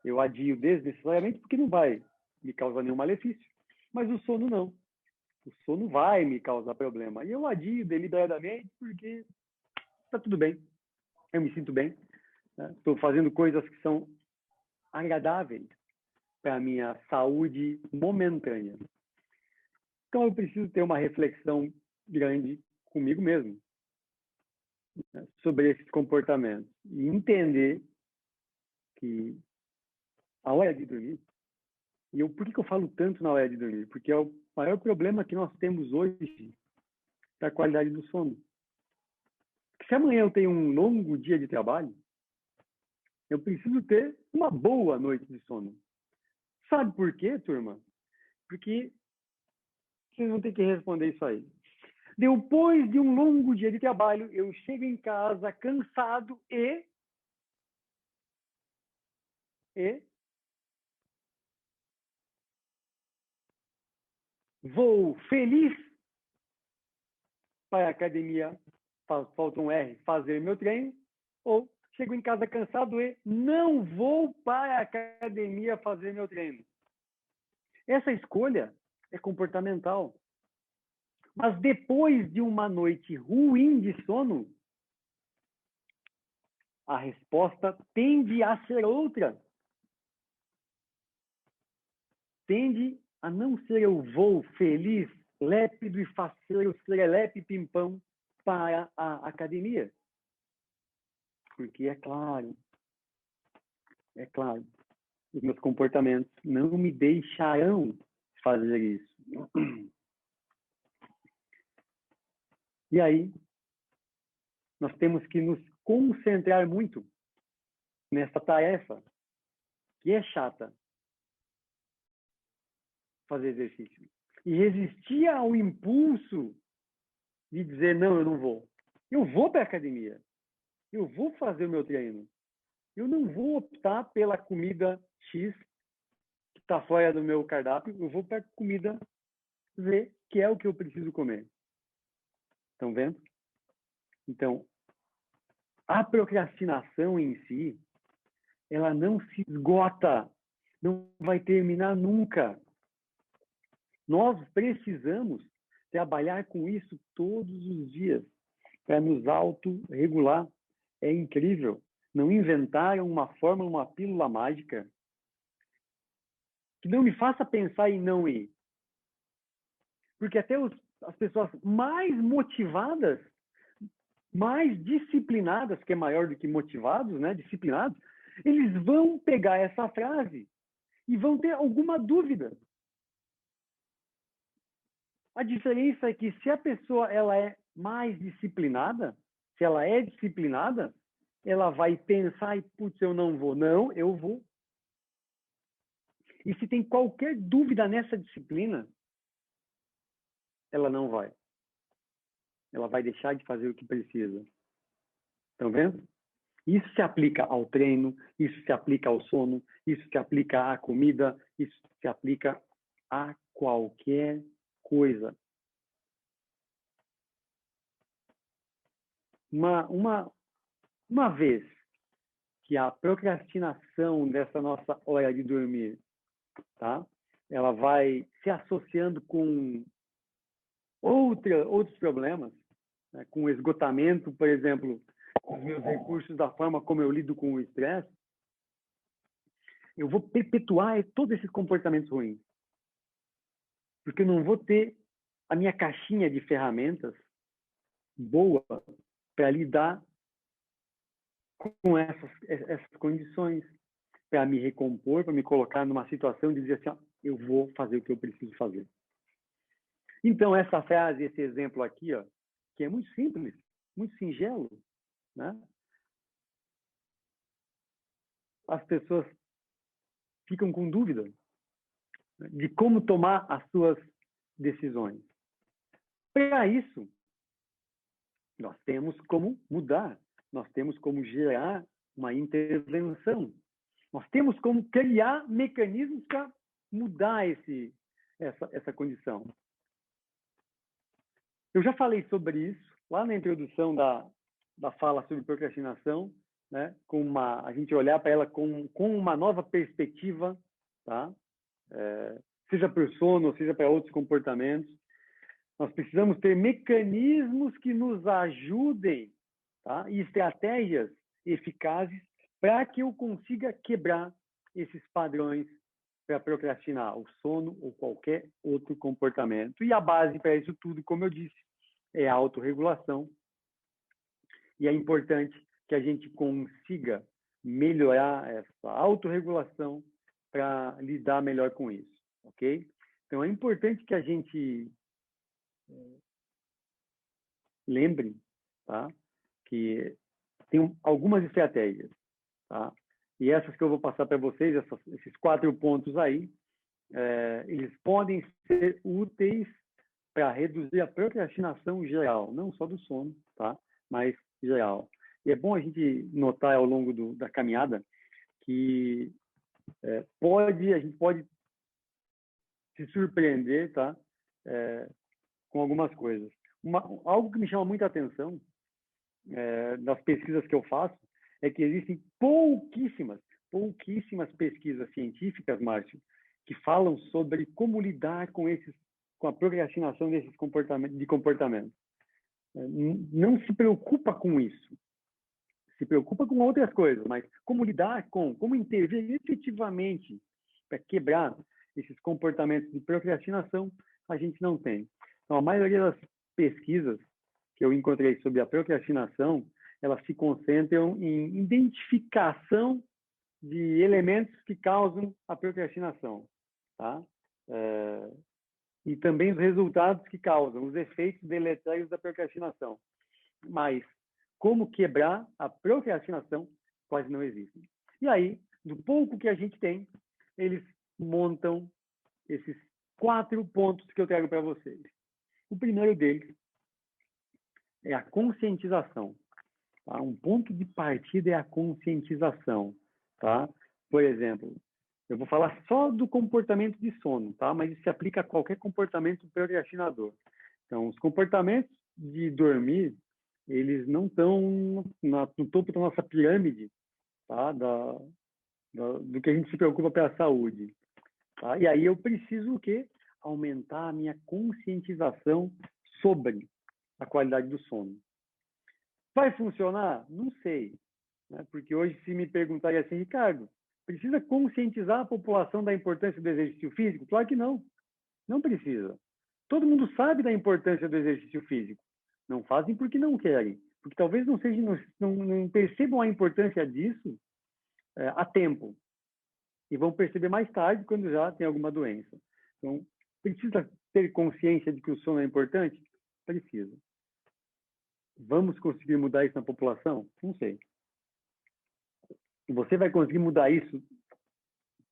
eu adio desnecessariamente porque não vai me causar nenhum malefício. Mas o sono não. O sono vai me causar problema. E eu adio deliberadamente porque está tudo bem. Eu me sinto bem. Estou fazendo coisas que são agradáveis para a minha saúde momentânea. Então, eu preciso ter uma reflexão grande comigo mesmo, né, sobre esses comportamentos. E entender que a hora de dormir, por que eu falo tanto na hora de dormir? Porque é o maior problema que nós temos hoje da qualidade do sono. Porque se amanhã eu tenho um longo dia de trabalho, eu preciso ter uma boa noite de sono. Sabe por quê, turma? Porque vocês vão ter que responder isso aí. Depois de um longo dia de trabalho, eu chego em casa cansado e vou feliz para a academia, falta um R, fazer meu treino, ou chego em casa cansado e não vou para a academia fazer meu treino. Essa escolha é comportamental. Mas depois de uma noite ruim de sono, a resposta tende a ser outra. Tende a não ser eu vou feliz, lépido e faceiro, serelepe pimpão para a academia. Porque é claro, os meus comportamentos não me deixarão fazer isso. E aí, nós temos que nos concentrar muito nessa tarefa, que é chata, fazer exercício. E resistir ao impulso de dizer, não, eu não vou. Eu vou para a academia. Eu vou fazer o meu treino. Eu não vou optar pela comida X, que está fora do meu cardápio. Eu vou para a comida Z, que é o que eu preciso comer. Estão vendo? Então, a procrastinação em si, ela não se esgota. Não vai terminar nunca. Nós precisamos trabalhar com isso todos os dias para nos autorregular. É incrível. Não inventaram uma fórmula, uma pílula mágica que não me faça pensar em não ir. Porque até as pessoas mais motivadas, mais disciplinadas, que é maior do que motivados, né? Disciplinados, eles vão pegar essa frase e vão ter alguma dúvida. A diferença é que se a pessoa ela é mais disciplinada, se ela é disciplinada, ela vai pensar, putz, eu não vou. Não, eu vou. E se tem qualquer dúvida nessa disciplina, ela não vai. Ela vai deixar de fazer o que precisa. Estão vendo? Isso se aplica ao treino, isso se aplica ao sono, isso se aplica à comida, isso se aplica a qualquer coisa. Uma vez que a procrastinação dessa nossa hora de dormir, tá? Ela vai se associando com outros problemas, né? Com o esgotamento, por exemplo, dos meus recursos, da forma como eu lido com o estresse, eu vou perpetuar todos esses comportamentos ruins. Porque eu não vou ter a minha caixinha de ferramentas boa para lidar com essas condições, para me recompor, para me colocar numa situação de dizer assim, ó, eu vou fazer o que eu preciso fazer. Então, essa frase, esse exemplo aqui, ó, que é muito simples, muito singelo, né? As pessoas ficam com dúvida de como tomar as suas decisões. Para isso, nós temos como mudar, nós temos como gerar uma intervenção, nós temos como criar mecanismos para mudar essa condição. Eu já falei sobre isso lá na introdução da fala sobre procrastinação, né? A gente olhar para ela com uma nova perspectiva, tá? Seja para o sono, seja para outros comportamentos. Nós precisamos ter mecanismos que nos ajudem, tá? E estratégias eficazes para que eu consiga quebrar esses padrões para procrastinar o sono ou qualquer outro comportamento. E a base para isso tudo, como eu disse, é a autorregulação. E é importante que a gente consiga melhorar essa autorregulação para lidar melhor com isso, ok? Então, é importante que a gente lembrem, tá? Que tem algumas estratégias, tá? E essas que eu vou passar para vocês, esses 4 pontos aí, eles podem ser úteis para reduzir a procrastinação geral, não só do sono, tá? Mas geral. E é bom a gente notar ao longo da caminhada que a gente pode se surpreender, tá? Com algumas coisas. Algo que me chama muita atenção das pesquisas que eu faço é que existem pouquíssimas pesquisas científicas, Márcio, que falam sobre como lidar com a procrastinação desses comportamentos. Não se preocupa com isso. Se preocupa com outras coisas, mas como lidar como intervir efetivamente para quebrar esses comportamentos de procrastinação, a gente não tem. Então, a maioria das pesquisas que eu encontrei sobre a procrastinação, elas se concentram em identificação de elementos que causam a procrastinação, tá? E também os resultados que causam, os efeitos deletérios da procrastinação. Mas como quebrar a procrastinação quase não existe. E aí, do pouco que a gente tem, eles montam esses 4 pontos que eu trago para vocês. O primeiro deles é a conscientização. Tá? Um ponto de partida é a conscientização. Tá? Por exemplo, eu vou falar só do comportamento de sono, tá? Mas isso se aplica a qualquer comportamento procrastinador. Então, os comportamentos de dormir, eles não estão no topo da nossa pirâmide, tá? Do que a gente se preocupa pela saúde. Tá? E aí eu preciso o quê? Aumentar a minha conscientização sobre a qualidade do sono. Vai funcionar? Não sei. Né? Porque hoje, se me perguntarem assim, Ricardo, precisa conscientizar a população da importância do exercício físico? Claro que não. Não precisa. Todo mundo sabe da importância do exercício físico. Não fazem porque não querem. Porque talvez não percebam a importância disso a tempo. E vão perceber mais tarde, quando já tem alguma doença. Então, precisa ter consciência de que o sono é importante? Precisa. Vamos conseguir mudar isso na população? Não sei. Você vai conseguir mudar isso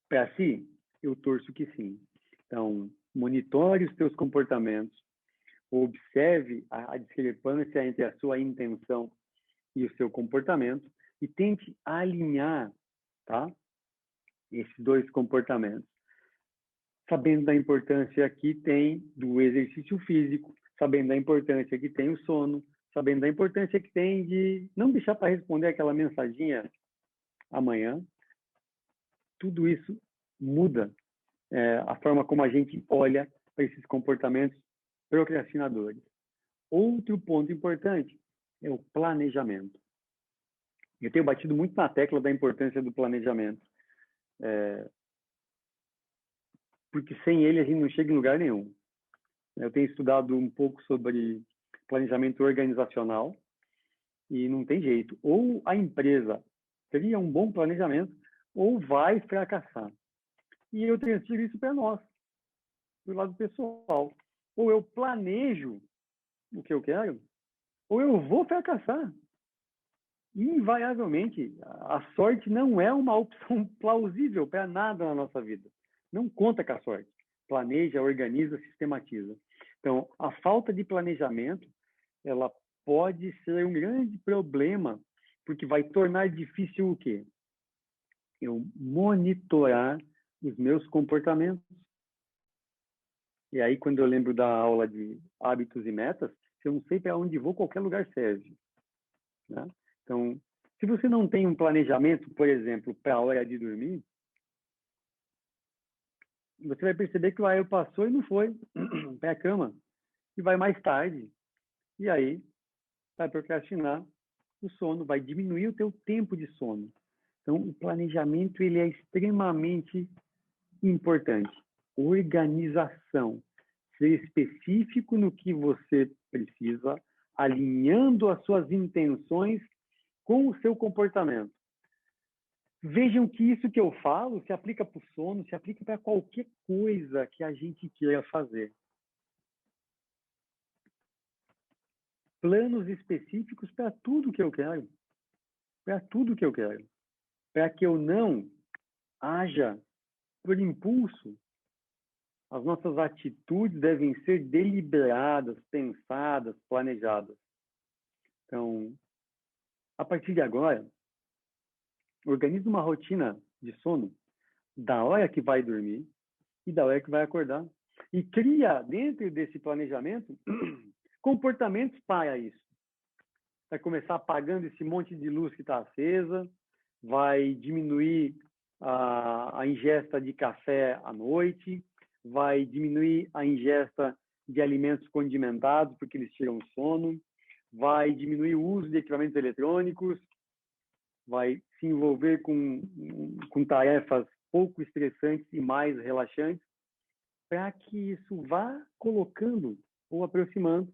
para si? Eu torço que sim. Então, monitore os seus comportamentos, observe a discrepância entre a sua intenção e o seu comportamento e tente alinhar, tá? Esses 2 comportamentos. Sabendo da importância que tem do exercício físico, sabendo da importância que tem o sono, sabendo da importância que tem de não deixar para responder aquela mensaginha amanhã, tudo isso muda a forma como a gente olha para esses comportamentos procrastinadores. Outro ponto importante é o planejamento. Eu tenho batido muito na tecla da importância do planejamento, porque sem ele a gente não chega em lugar nenhum. Eu tenho estudado um pouco sobre planejamento organizacional e não tem jeito. Ou a empresa cria um bom planejamento ou vai fracassar. E eu transfiro isso para nós, do lado pessoal. Ou eu planejo o que eu quero, ou eu vou fracassar. Invariavelmente, a sorte não é uma opção plausível para nada na nossa vida. Não conta com a sorte. Planeja, organiza, sistematiza. Então, a falta de planejamento, ela pode ser um grande problema, porque vai tornar difícil o quê? Eu monitorar os meus comportamentos. E aí, quando eu lembro da aula de hábitos e metas, se eu não sei para onde vou, qualquer lugar serve. Né? Então, se você não tem um planejamento, por exemplo, para a hora de dormir, você vai perceber que o horário passou e não foi para a cama. E vai mais tarde. E aí, vai procrastinar o sono, vai diminuir o teu tempo de sono. Então, o planejamento ele é extremamente importante. Organização. Ser específico no que você precisa, alinhando as suas intenções com o seu comportamento. Vejam que isso que eu falo se aplica para o sono, se aplica para qualquer coisa que a gente queira fazer. planos específicos para tudo que eu quero. Para tudo que eu quero. Para que eu não haja por impulso. As nossas atitudes devem ser deliberadas, pensadas, planejadas. Então, a partir de agora, organize uma rotina de sono da hora que vai dormir e da hora que vai acordar. E cria, dentro desse planejamento, comportamentos para isso. Vai começar apagando esse monte de luz que está acesa, vai diminuir a ingesta de café à noite, vai diminuir a ingesta de alimentos condimentados, porque eles tiram o sono, vai diminuir o uso de equipamentos eletrônicos, vai se envolver com tarefas pouco estressantes e mais relaxantes, para que isso vá colocando ou aproximando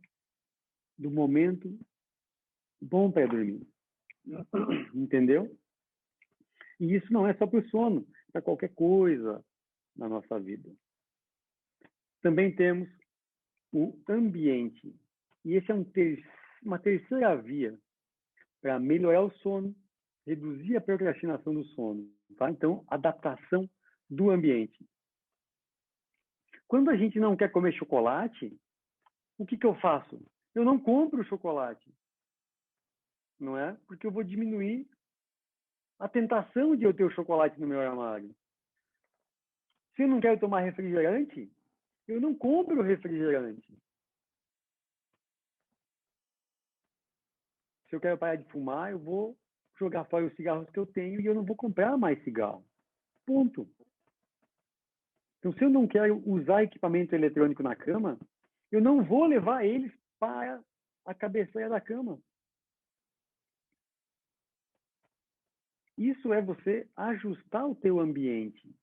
do momento bom para dormir. Entendeu? E isso não é só para o sono, para qualquer coisa na nossa vida. Também temos o ambiente. E esse é uma terceira via para melhorar o sono, reduzir a procrastinação do sono. Tá? Então, adaptação do ambiente. Quando a gente não quer comer chocolate, o que eu faço? Eu não compro chocolate. Não é? Porque eu vou diminuir a tentação de eu ter o chocolate no meu armário. Se eu não quero tomar refrigerante, eu não compro refrigerante. Se eu quero parar de fumar, eu vou jogar fora os cigarros que eu tenho e eu não vou comprar mais cigarro. Ponto. Então, se eu não quero usar equipamento eletrônico na cama, eu não vou levar eles para a cabeceira da cama. Isso é você ajustar o teu ambiente.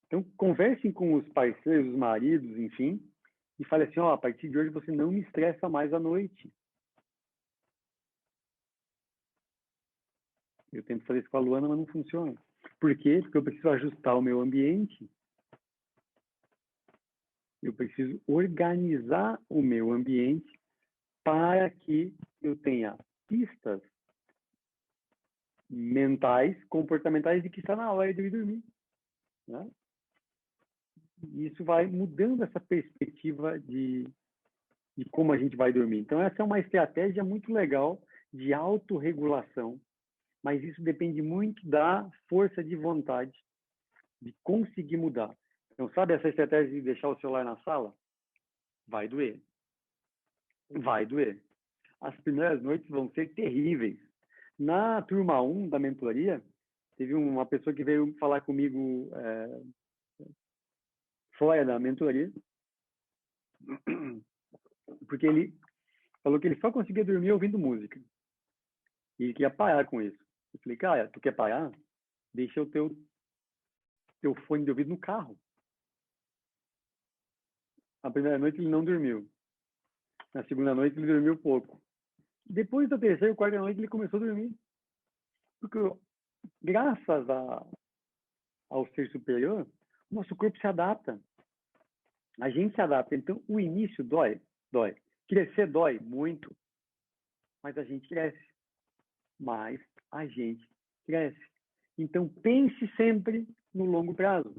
Então, conversem com os parceiros, os maridos, enfim, e fale assim, ó, a partir de hoje você não me estressa mais à noite. Eu tento fazer isso com a Luana, mas não funciona. Por quê? Porque eu preciso ajustar o meu ambiente. Eu preciso organizar o meu ambiente para que eu tenha pistas mentais, comportamentais de que está na hora de eu ir dormir. Né? E isso vai mudando essa perspectiva de como a gente vai dormir. Então, essa é uma estratégia muito legal de autorregulação, mas isso depende muito da força de vontade de conseguir mudar. Então, sabe essa estratégia de deixar o celular na sala? Vai doer. Vai doer. As primeiras noites vão ser terríveis. Na turma 1 da mentoria, teve uma pessoa que veio falar comigo fora da mentoria, porque ele falou que ele só conseguia dormir ouvindo música. E ele queria parar com isso. Eu falei, cara, tu quer parar? Deixa o teu fone de ouvido no carro. A primeira noite ele não dormiu. Na segunda noite ele dormiu pouco. Depois da terceira e quarta noite ele começou a dormir. Porque graças ao ser superior, o nosso corpo se adapta. A gente se adapta. Então, o início dói. Dói. Crescer dói muito. Mas a gente cresce. Mas a gente cresce. Então, pense sempre no longo prazo.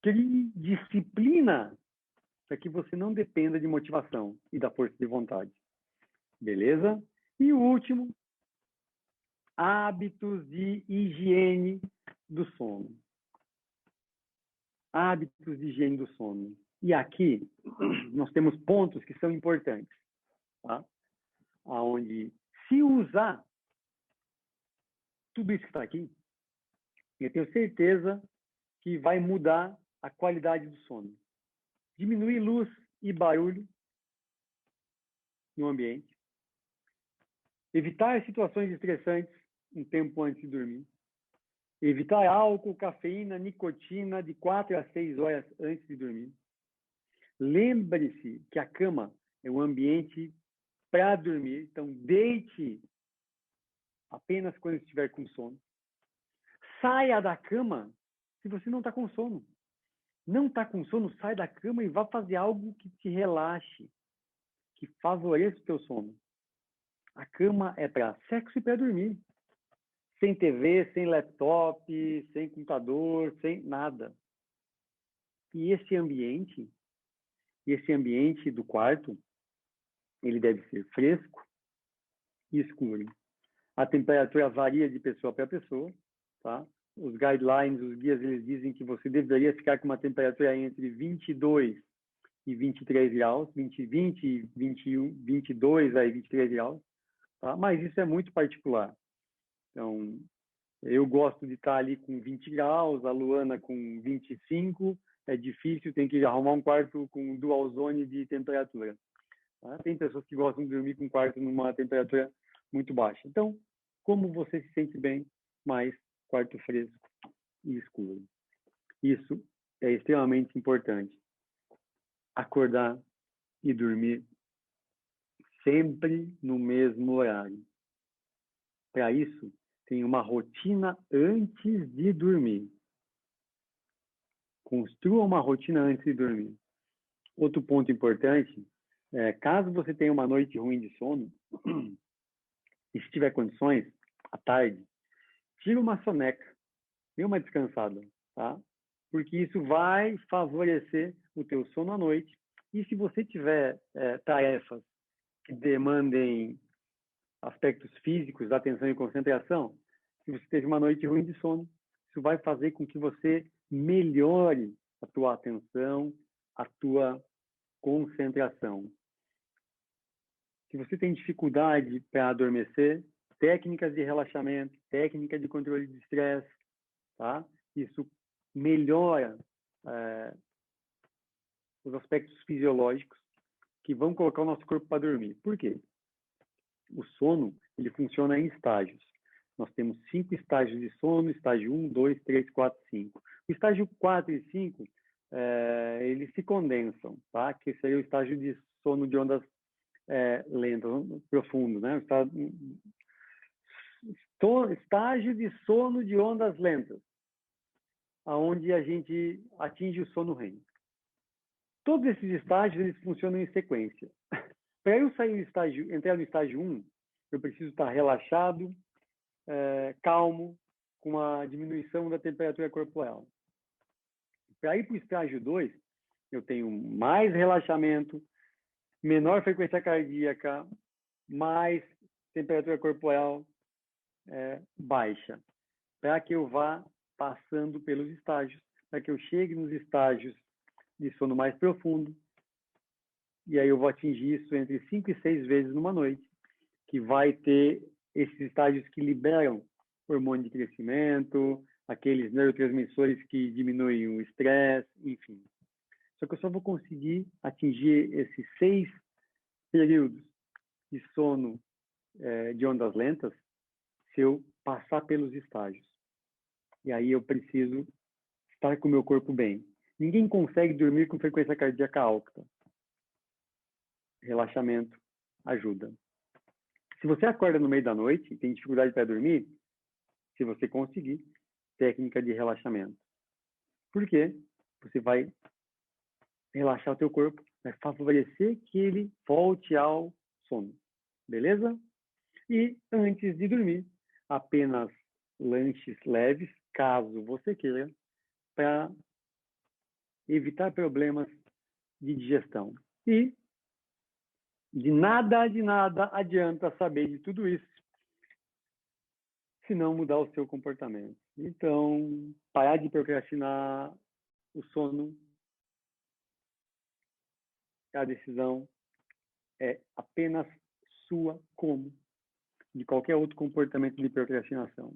Crie disciplina para que você não dependa de motivação e da força de vontade. Beleza? E o último, hábitos de higiene do sono. Hábitos de higiene do sono. E aqui, nós temos pontos que são importantes. Tá? Onde, se usar tudo isso que está aqui, eu tenho certeza que vai mudar a qualidade do sono. Diminuir luz e barulho no ambiente. Evitar situações estressantes um tempo antes de dormir. Evitar álcool, cafeína, nicotina de 4 a 6 horas antes de dormir. Lembre-se que a cama é um ambiente para dormir, então deite apenas quando estiver com sono. Saia da cama se você não está com sono. Não está com sono, sai da cama e vá fazer algo que te relaxe. que favoreça o teu sono. A cama é para sexo e para dormir. Sem TV, sem laptop, sem computador, sem nada. E esse ambiente do quarto, ele deve ser fresco e escuro. A temperatura varia de pessoa para pessoa, tá? Os guidelines, os guias, eles dizem que você deveria ficar com uma temperatura entre 22 e 23 graus, 20, 21, 22 a 23 graus, tá? Mas isso é muito particular. Então, eu gosto de estar ali com 20 graus, a Luana com 25, é difícil, tem que arrumar um quarto com dual zone de temperatura. Tá? Tem pessoas que gostam de dormir com um quarto numa temperatura muito baixa. Então, como você se sente bem, mais quarto fresco e escuro. Isso é extremamente importante. Acordar e dormir sempre no mesmo horário. Para isso, tem uma rotina antes de dormir. Construa uma rotina antes de dormir. Outro ponto importante é, caso você tenha uma noite ruim de sono, e se tiver condições, à tarde, tira uma soneca, dê uma descansada, tá? Porque isso vai favorecer o teu sono à noite. E se você tiver tarefas que demandem aspectos físicos, atenção e concentração, se você teve uma noite ruim de sono, isso vai fazer com que você melhore a tua atenção, a tua concentração. Se você tem dificuldade para adormecer, técnicas de relaxamento, técnica de controle de estresse, tá? Isso melhora os aspectos fisiológicos que vão colocar o nosso corpo para dormir. Por quê? O sono, ele funciona em estágios. Nós temos 5 estágios de sono, estágio 1, 2, 3, 4, 5. O estágio 4 e 5, eles se condensam, tá? Que seria o estágio de sono de ondas lentas, profundo, né? Estágio de sono de ondas lentas, aonde a gente atinge o sono REM. Todos esses estágios, eles funcionam em sequência. Para eu entrar no estágio 1, eu preciso estar relaxado, calmo, com uma diminuição da temperatura corporal. Para ir para o estágio 2, eu tenho mais relaxamento, menor frequência cardíaca, mais temperatura corporal baixa. Para que eu vá passando pelos estágios, para que eu chegue nos estágios de sono mais profundo, e aí eu vou atingir isso entre 5 e 6 vezes numa noite, que vai ter esses estágios que liberam hormônio de crescimento, aqueles neurotransmissores que diminuem o estresse, enfim. Só que eu só vou conseguir atingir esses 6 períodos de sono de ondas lentas se eu passar pelos estágios. E aí eu preciso estar com o meu corpo bem. Ninguém consegue dormir com frequência cardíaca alta. Relaxamento ajuda. Se você acorda no meio da noite e tem dificuldade para dormir, se você conseguir, técnica de relaxamento. Por quê? Você vai relaxar o teu corpo, vai favorecer que ele volte ao sono. Beleza? E antes de dormir, apenas lanches leves, caso você queira, para evitar problemas de digestão. E de nada adianta saber de tudo isso se não mudar o seu comportamento. Então, parar de procrastinar o sono, a decisão é apenas sua, como de qualquer outro comportamento de procrastinação.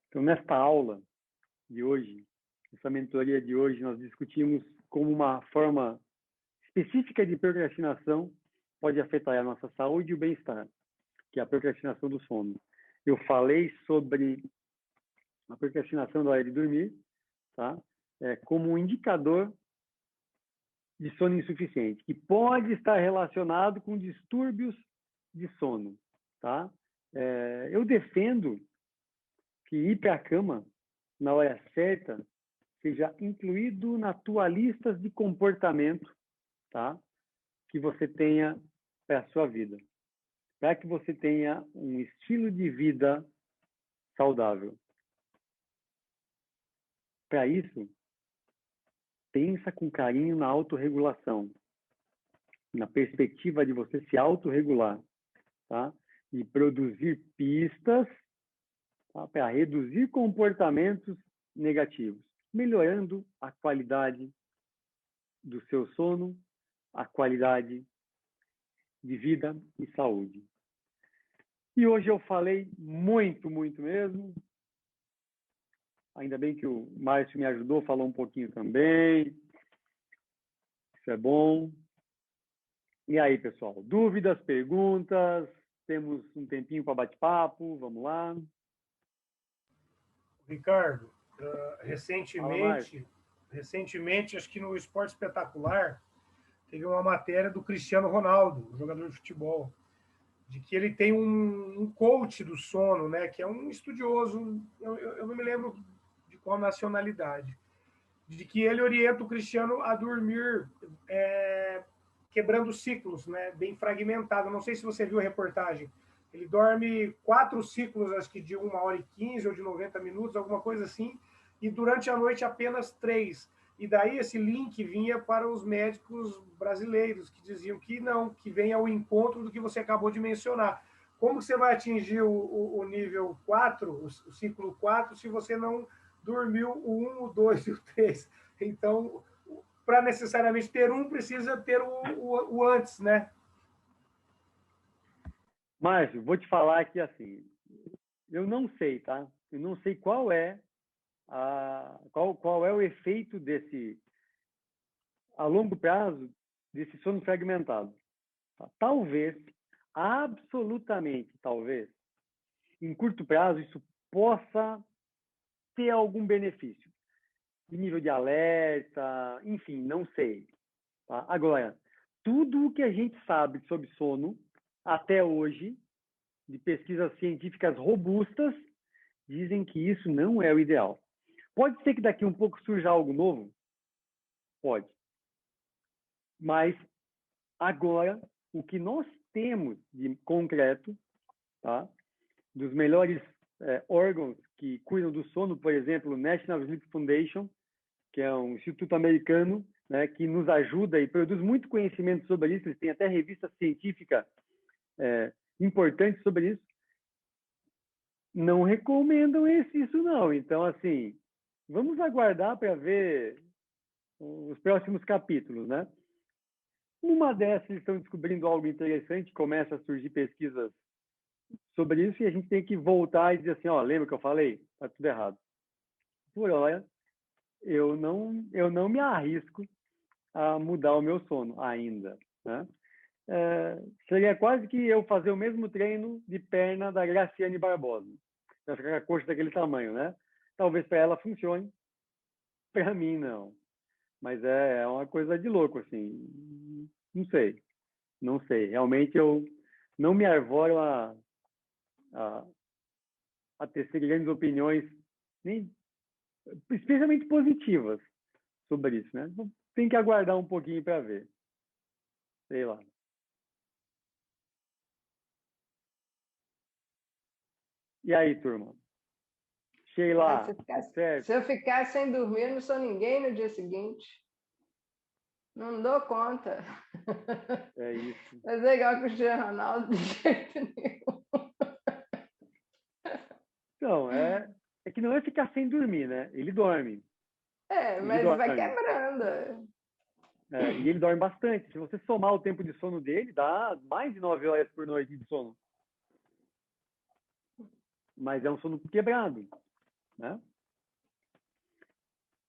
Então, nesta aula de hoje, essa mentoria de hoje, nós discutimos como uma forma específica de procrastinação pode afetar a nossa saúde e o bem-estar, que é a procrastinação do sono. Eu falei sobre a procrastinação da hora de dormir, tá? Como um indicador de sono insuficiente, que pode estar relacionado com distúrbios de sono, tá? Eu defendo que ir para a cama na hora certa seja incluído na tua lista de comportamento, tá? que você tenha para a sua vida, para que você tenha um estilo de vida saudável. Para isso, pensa com carinho na autorregulação, na perspectiva de você se autorregular, tá? E produzir pistas, tá? Para reduzir comportamentos negativos, melhorando a qualidade do seu sono, a qualidade de vida e saúde. E hoje eu falei muito mesmo. Ainda bem que o Márcio me ajudou, falou um pouquinho também. Isso é bom. E aí, pessoal? Dúvidas, perguntas? Temos um tempinho para bate-papo? Vamos lá. Ricardo, recentemente, acho que no Esporte Espetacular, teve uma matéria do Cristiano Ronaldo, jogador de futebol, de que ele tem um coach do sono, né, que é um estudioso, eu não me lembro de qual nacionalidade, de que ele orienta o Cristiano a dormir quebrando ciclos, né, bem fragmentado. Não sei se você viu a reportagem. Ele dorme 4 ciclos, acho que de 1h15 ou de 90 minutos, alguma coisa assim, e durante a noite apenas 3. E daí esse link vinha para os médicos brasileiros, que diziam que não, que vem ao encontro do que você acabou de mencionar. Como você vai atingir o nível 4, o ciclo 4, se você não dormiu o 1, o 2 e o 3? Então, para necessariamente ter um, precisa ter o antes, né? Márcio, vou te falar que assim, eu não sei, tá? Eu não sei qual é o efeito desse, a longo prazo, desse sono fragmentado. Tá? Talvez, absolutamente talvez, em curto prazo, isso possa ter algum benefício. De nível de alerta, enfim, não sei. Tá? Agora, tudo o que a gente sabe sobre sono, até hoje, de pesquisas científicas robustas, dizem que isso não é o ideal. Pode ser que daqui um pouco surja algo novo? Pode. Mas, agora, o que nós temos de concreto, tá? Dos melhores órgãos que cuidam do sono, por exemplo, o National Sleep Foundation, que é um instituto americano, né, que nos ajuda e produz muito conhecimento sobre isso. Eles têm até revista científica importante sobre isso. Não recomendam isso não. Então, assim, vamos aguardar para ver os próximos capítulos, né? Numa dessas, eles estão descobrindo algo interessante, começa a surgir pesquisas sobre isso e a gente tem que voltar e dizer assim, ó, lembra que eu falei? Tá tudo errado. Por hora, eu não me arrisco a mudar o meu sono ainda, né? Seria quase que eu fazer o mesmo treino de perna da Graciane Barbosa. Ela fica com a coxa daquele tamanho, né? Talvez para ela funcione, para mim não. Mas é uma coisa de louco, assim. Não sei. Realmente eu não me arvoro a tecer grandes opiniões, nem, especialmente positivas, sobre isso, né? Tem que aguardar um pouquinho para ver. Sei lá. E aí, turma? Sheila, se eu ficar sem dormir, eu não sou ninguém no dia seguinte. Não dou conta. É isso. Mas é igual com o Cristiano Ronaldo, de jeito nenhum. Então, é que não é ficar sem dormir, né? Ele dorme. Mas vai quebrando. E ele dorme bastante. Se você somar o tempo de sono dele, dá mais de 9 horas por noite de sono. Mas é um sono quebrado, né?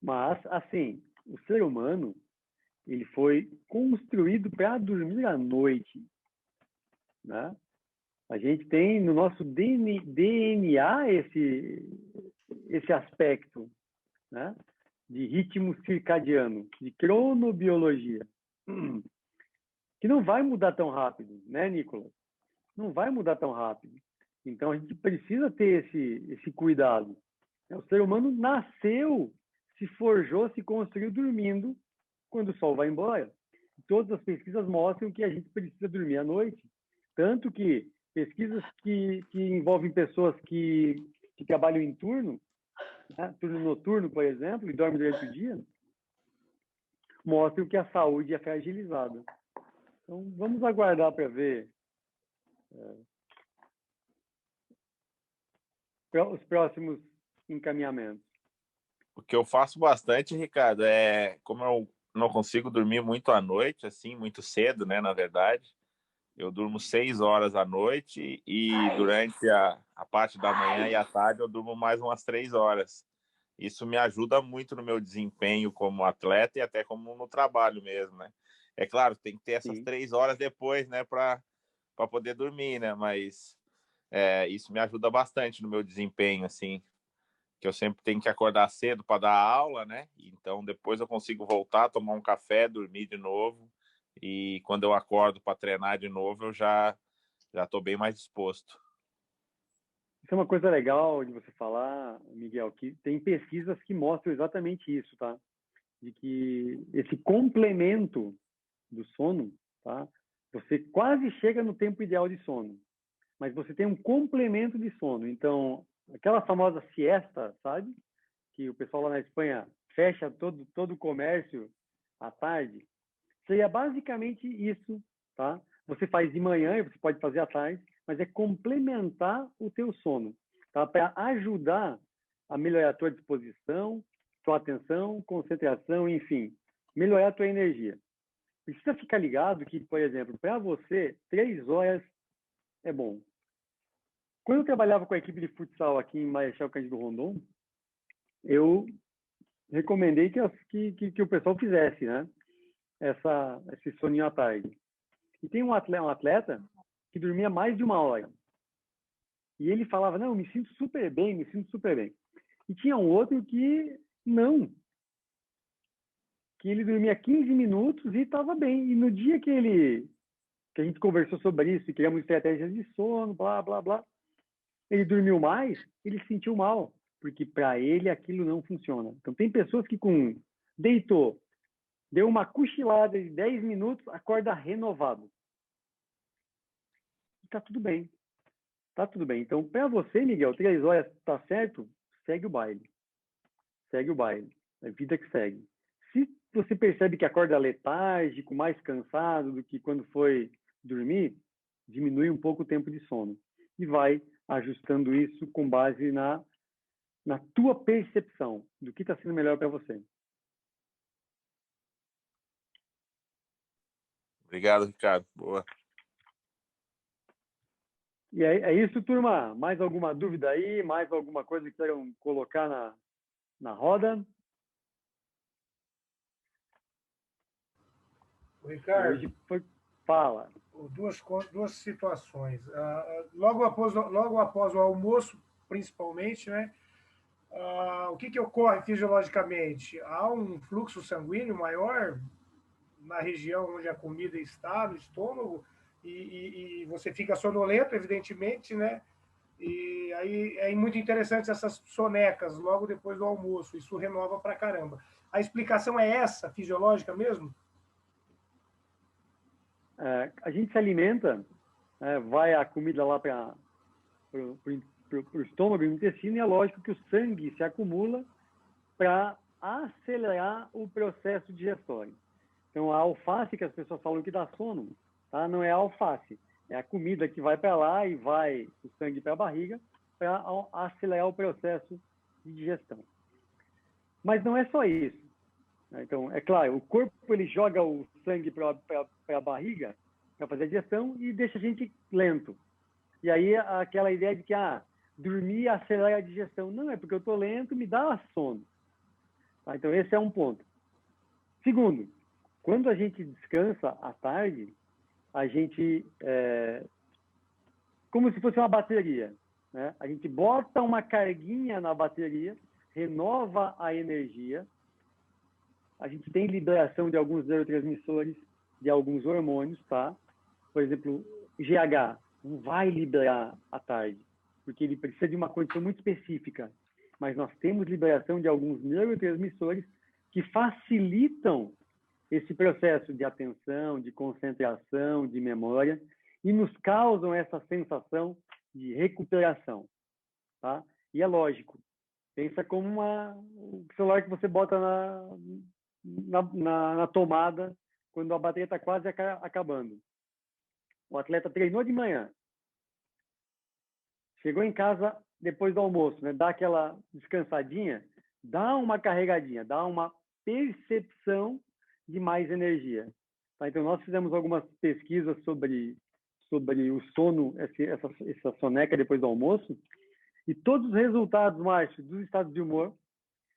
Mas, assim, o ser humano, ele foi construído para dormir à noite, né? A gente tem no nosso DNA esse aspecto, né? De ritmo circadiano, de cronobiologia, que não vai mudar tão rápido, né, Nicolas? Não vai mudar tão rápido. Então, a gente precisa ter esse cuidado. O ser humano nasceu, se forjou, se construiu dormindo quando o sol vai embora. todas as pesquisas mostram que a gente precisa dormir à noite. Tanto que pesquisas que envolvem pessoas que trabalham em turno, né, turno noturno, por exemplo, e dormem durante o dia, mostram que a saúde é fragilizada. Então, vamos aguardar para ver os próximos encaminhamentos. O que eu faço bastante, Ricardo, como eu não consigo dormir muito à noite, assim, muito cedo, né, na verdade, eu durmo 6 horas à noite e durante a parte da manhã e à tarde eu durmo mais umas 3 horas. Isso me ajuda muito no meu desempenho como atleta e até como no trabalho mesmo, né? É claro, tem que ter essas Sim. 3 horas depois, né, para poder dormir, né? Mas isso me ajuda bastante no meu desempenho, assim, que eu sempre tenho que acordar cedo para dar aula, né? Então depois eu consigo voltar, tomar um café, dormir de novo. E quando eu acordo para treinar de novo, eu já estou bem mais disposto. Isso é uma coisa legal de você falar, Miguel, que tem pesquisas que mostram exatamente isso, tá? De que esse complemento do sono, tá? Você quase chega no tempo ideal de sono, mas você tem um complemento de sono. Então, aquela famosa siesta, sabe? Que o pessoal lá na Espanha fecha todo o comércio à tarde, seria basicamente isso, tá? Você faz de manhã, você pode fazer à tarde, mas é complementar o teu sono, tá? Para ajudar a melhorar a tua disposição, tua atenção, concentração, enfim, melhorar a tua energia. Precisa ficar ligado que, por exemplo, para você, 3 horas é bom. Quando eu trabalhava com a equipe de futsal aqui em Marechal Cândido Rondon, eu recomendei que o pessoal fizesse, né? Esse soninho à tarde. E tem um atleta que dormia mais de 1 hora. E ele falava, não, me sinto super bem, me sinto super bem. E tinha um outro que não. Que ele dormia 15 minutos e estava bem. E no dia que a gente conversou sobre isso, e criamos estratégias de sono, blá, blá, blá, ele dormiu mais, ele se sentiu mal. Porque para ele aquilo não funciona. Então tem pessoas que deitou, deu uma cochilada de 10 minutos, acorda renovado. E tá tudo bem. Tá tudo bem. Então, para você, Miguel, 3 horas tá certo? Segue o baile. Segue o baile. É vida que segue. Se você percebe que acorda letárgico, mais cansado do que quando foi dormir, diminui um pouco o tempo de sono. E vai ajustando isso com base na tua percepção do que está sendo melhor para você. Obrigado, Ricardo. Boa. E é isso, turma. Mais alguma dúvida aí? Mais alguma coisa que queiram colocar na roda? Ricardo, Hoje foi... Fala. duas situações. Logo após o almoço, principalmente, né? O que ocorre fisiologicamente? Há um fluxo sanguíneo maior na região onde a comida está, no estômago, e você fica sonolento, evidentemente, né? E aí é muito interessante essas sonecas logo depois do almoço, isso renova pra caramba. A explicação é essa, fisiológica mesmo? A gente se alimenta, vai a comida lá para o estômago e o intestino, e é lógico que o sangue se acumula para acelerar o processo digestório. Então, a alface que as pessoas falam que dá sono, tá? Não é a alface, é a comida que vai para lá e vai o sangue para a barriga para acelerar o processo de digestão. Mas não é só isso. Então, é claro, o corpo ele joga o sangue para a barriga para fazer a digestão e deixa a gente lento. E aí aquela ideia de que dormir acelera a digestão. Não, é porque eu estou lento, me dá sono. Tá? Então, esse é um ponto. Segundo, quando a gente descansa à tarde, a gente, como se fosse uma bateria, né? A gente bota uma carguinha na bateria, renova a energia, a gente tem liberação de alguns neurotransmissores, de alguns hormônios, tá? Por exemplo, GH não vai liberar à tarde, porque ele precisa de uma condição muito específica. Mas nós temos liberação de alguns neurotransmissores que facilitam esse processo de atenção, de concentração, de memória, e nos causam essa sensação de recuperação, tá? E é lógico, pensa como o celular que você bota na tomada quando a bateria está quase acabando. O atleta treinou de manhã, chegou em casa depois do almoço, né? Dá aquela descansadinha, dá uma carregadinha, dá uma percepção de mais energia. Tá? Então, nós fizemos algumas pesquisas sobre o sono, essa soneca depois do almoço, e todos os resultados, Márcio, dos estados de humor,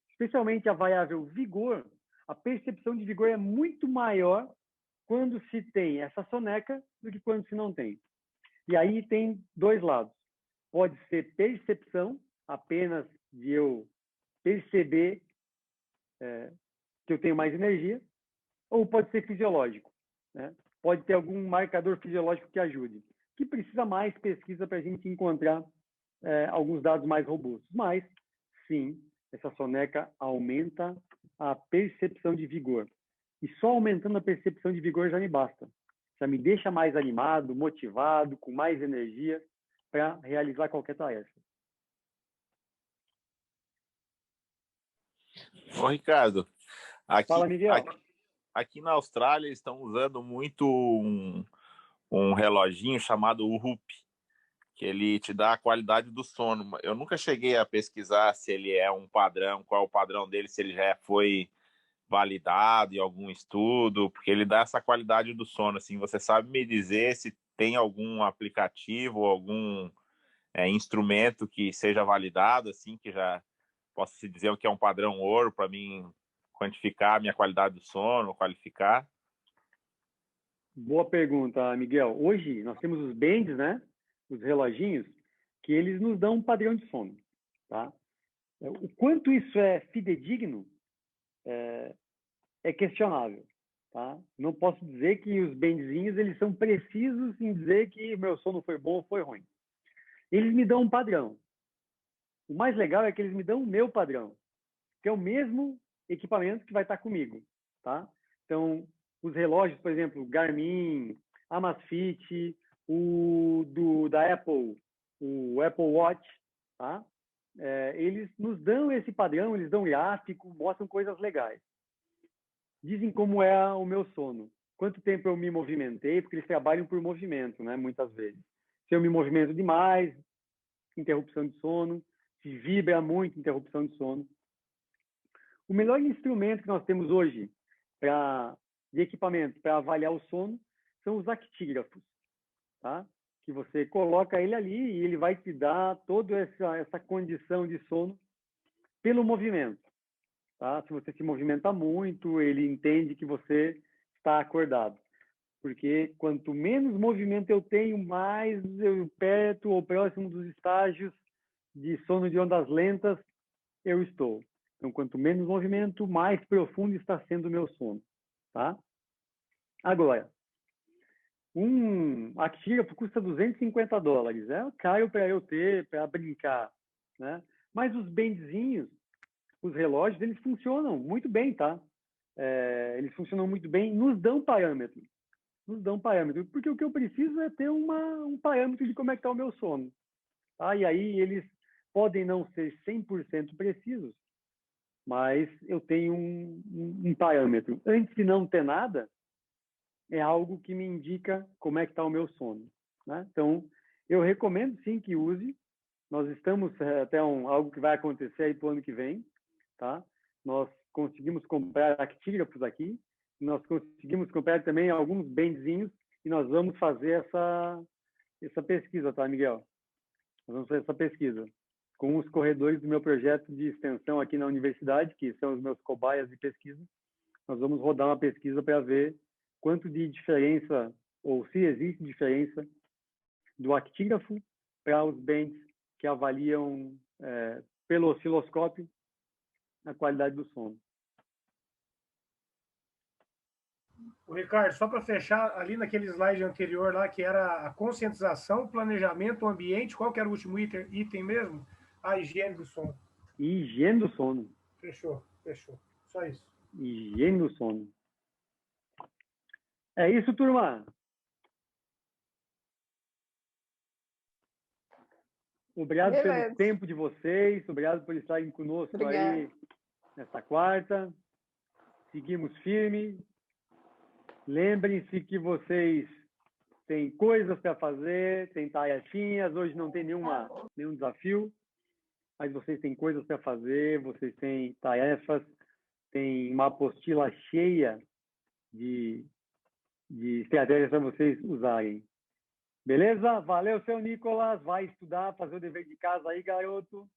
especialmente a variável vigor, a percepção de vigor é muito maior quando se tem essa soneca do que quando se não tem. E aí tem dois lados. Pode ser percepção, apenas de eu perceber que eu tenho mais energia, ou pode ser fisiológico, né? Pode ter algum marcador fisiológico que ajude, que precisa mais pesquisa para a gente encontrar alguns dados mais robustos. Mas, sim, essa soneca aumenta a percepção de vigor. E só aumentando a percepção de vigor já me basta. Já me deixa mais animado, motivado, com mais energia para realizar qualquer tarefa. Ô, Ricardo, Fala, Miguel. aqui na Austrália eles estão usando muito um reloginho chamado Whoop, que ele te dá a qualidade do sono. Eu nunca cheguei a pesquisar se ele é um padrão, qual é o padrão dele, se ele já foi validado em algum estudo, porque ele dá essa qualidade do sono. Assim, você sabe me dizer se tem algum aplicativo, algum instrumento que seja validado, assim, que já possa se dizer que é um padrão ouro para mim quantificar a minha qualidade do sono, qualificar? Boa pergunta, Miguel. Hoje nós temos os bands, né? Os reloginhos, que eles nos dão um padrão de sono, tá? O quanto isso é fidedigno é questionável, tá? Não posso dizer que os bandzinhos eles são precisos em dizer que meu sono foi bom ou foi ruim. Eles me dão um padrão. O mais legal é que eles me dão o meu padrão, que é o mesmo equipamento que vai estar comigo, tá? Então, os relógios, por exemplo, Garmin, Amazfit, da Apple, o Apple Watch, tá? Eles nos dão esse padrão, eles dão gráfico, mostram coisas legais. Dizem como é o meu sono, quanto tempo eu me movimentei, porque eles trabalham por movimento, né? Muitas vezes. Se eu me movimento demais, interrupção de sono. Se vibra muito, interrupção de sono. O melhor instrumento que nós temos hoje de equipamento para avaliar o sono são os actígrafos, tá? Que você coloca ele ali e ele vai te dar toda essa condição de sono pelo movimento, tá? Se você se movimenta muito, ele entende que você está acordado. Porque quanto menos movimento eu tenho, mais eu perto ou próximo dos estágios de sono de ondas lentas eu estou. Então, quanto menos movimento, mais profundo está sendo o meu sono, tá? Agora, um actígrafo custa $250. É caro para eu ter, para brincar, né? Mas os bandzinhos, os relógios, eles funcionam muito bem, tá? Eles funcionam muito bem, nos dão parâmetros. Nos dão parâmetros, porque o que eu preciso é ter um parâmetro de como é que está o meu sono. Tá? E aí eles podem não ser 100% precisos, mas eu tenho um parâmetro. Antes de não ter nada, é algo que me indica como é que está o meu sono, né? Então, eu recomendo sim que use. Nós estamos até algo que vai acontecer aí para o ano que vem, tá? Nós conseguimos comprar actígrafos aqui, nós conseguimos comprar também alguns bandzinhos e nós vamos fazer essa pesquisa, tá, Miguel? Nós vamos fazer essa pesquisa com os corredores do meu projeto de extensão aqui na universidade, que são os meus cobaias de pesquisa. Nós vamos rodar uma pesquisa para ver quanto de diferença, ou se existe diferença, do actígrafo para os bands que avaliam pelo osciloscópio a qualidade do sono. O Ricardo, só para fechar, ali naquele slide anterior lá, que era a conscientização, planejamento, ambiente, qual que era o último item mesmo? A higiene do sono. Higiene do sono. Fechou. Só isso. Higiene do sono. É isso, turma. Obrigado pelo Beleza. tempo de vocês. Obrigado por estarem conosco aí Obrigada. nesta quarta. Seguimos firme. Lembrem-se que vocês têm coisas para fazer, têm tarefinhas. Hoje não tem nenhum desafio, mas vocês têm coisas para fazer, vocês têm tarefas, tem uma apostila cheia de estratégias para vocês usarem. Beleza? Valeu, seu Nicolas. Vai estudar, fazer o dever de casa aí, garoto.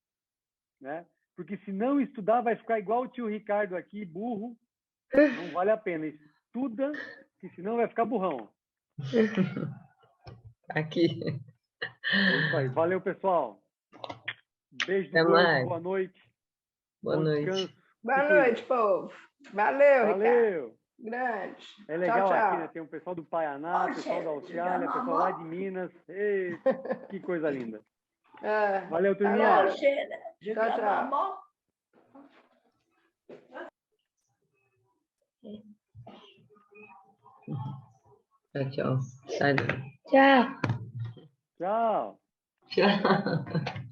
Né? Porque se não estudar, vai ficar igual o tio Ricardo aqui, burro. Não vale a pena. Estuda, que senão vai ficar burrão. Aqui. É isso aí. Valeu, pessoal. Beijo Até do gordo, mais. boa noite. Boa Bom noite. descanso. Boa Se cuida. noite, povo. Valeu, Ricardo. Valeu. Grande. É legal Tchau, aqui, tchau. né? Tem um pessoal do Paraná, pessoal da Austrália, pessoal lá de Minas. Ei, que coisa linda. Ah, Valeu, turminha. valeu. Tchau, tchau. Tchau. Sai daí. Tchau. Tchau. Tchau.